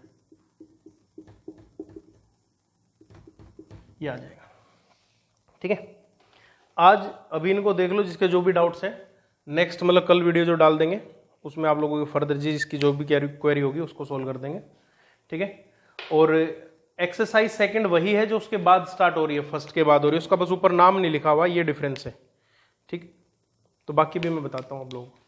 ये आ जाएगा। ठीक है, आज अभी इनको देख लो जिसके जो भी डाउट्स हैं, नेक्स्ट मतलब कल वीडियो जो डाल देंगे उसमें आप लोगों की फर्दर जिसकी जो भी क्वेरी होगी उसको सॉल्व कर देंगे। ठीक है, और एक्सरसाइज सेकंड वही है जो उसके बाद स्टार्ट हो रही है, फर्स्ट के बाद हो रही है, उसका बस ऊपर नाम नहीं लिखा हुआ, ये डिफरेंस है। ठीक, तो बाकी भी मैं बताता हूँ आप लोगों को।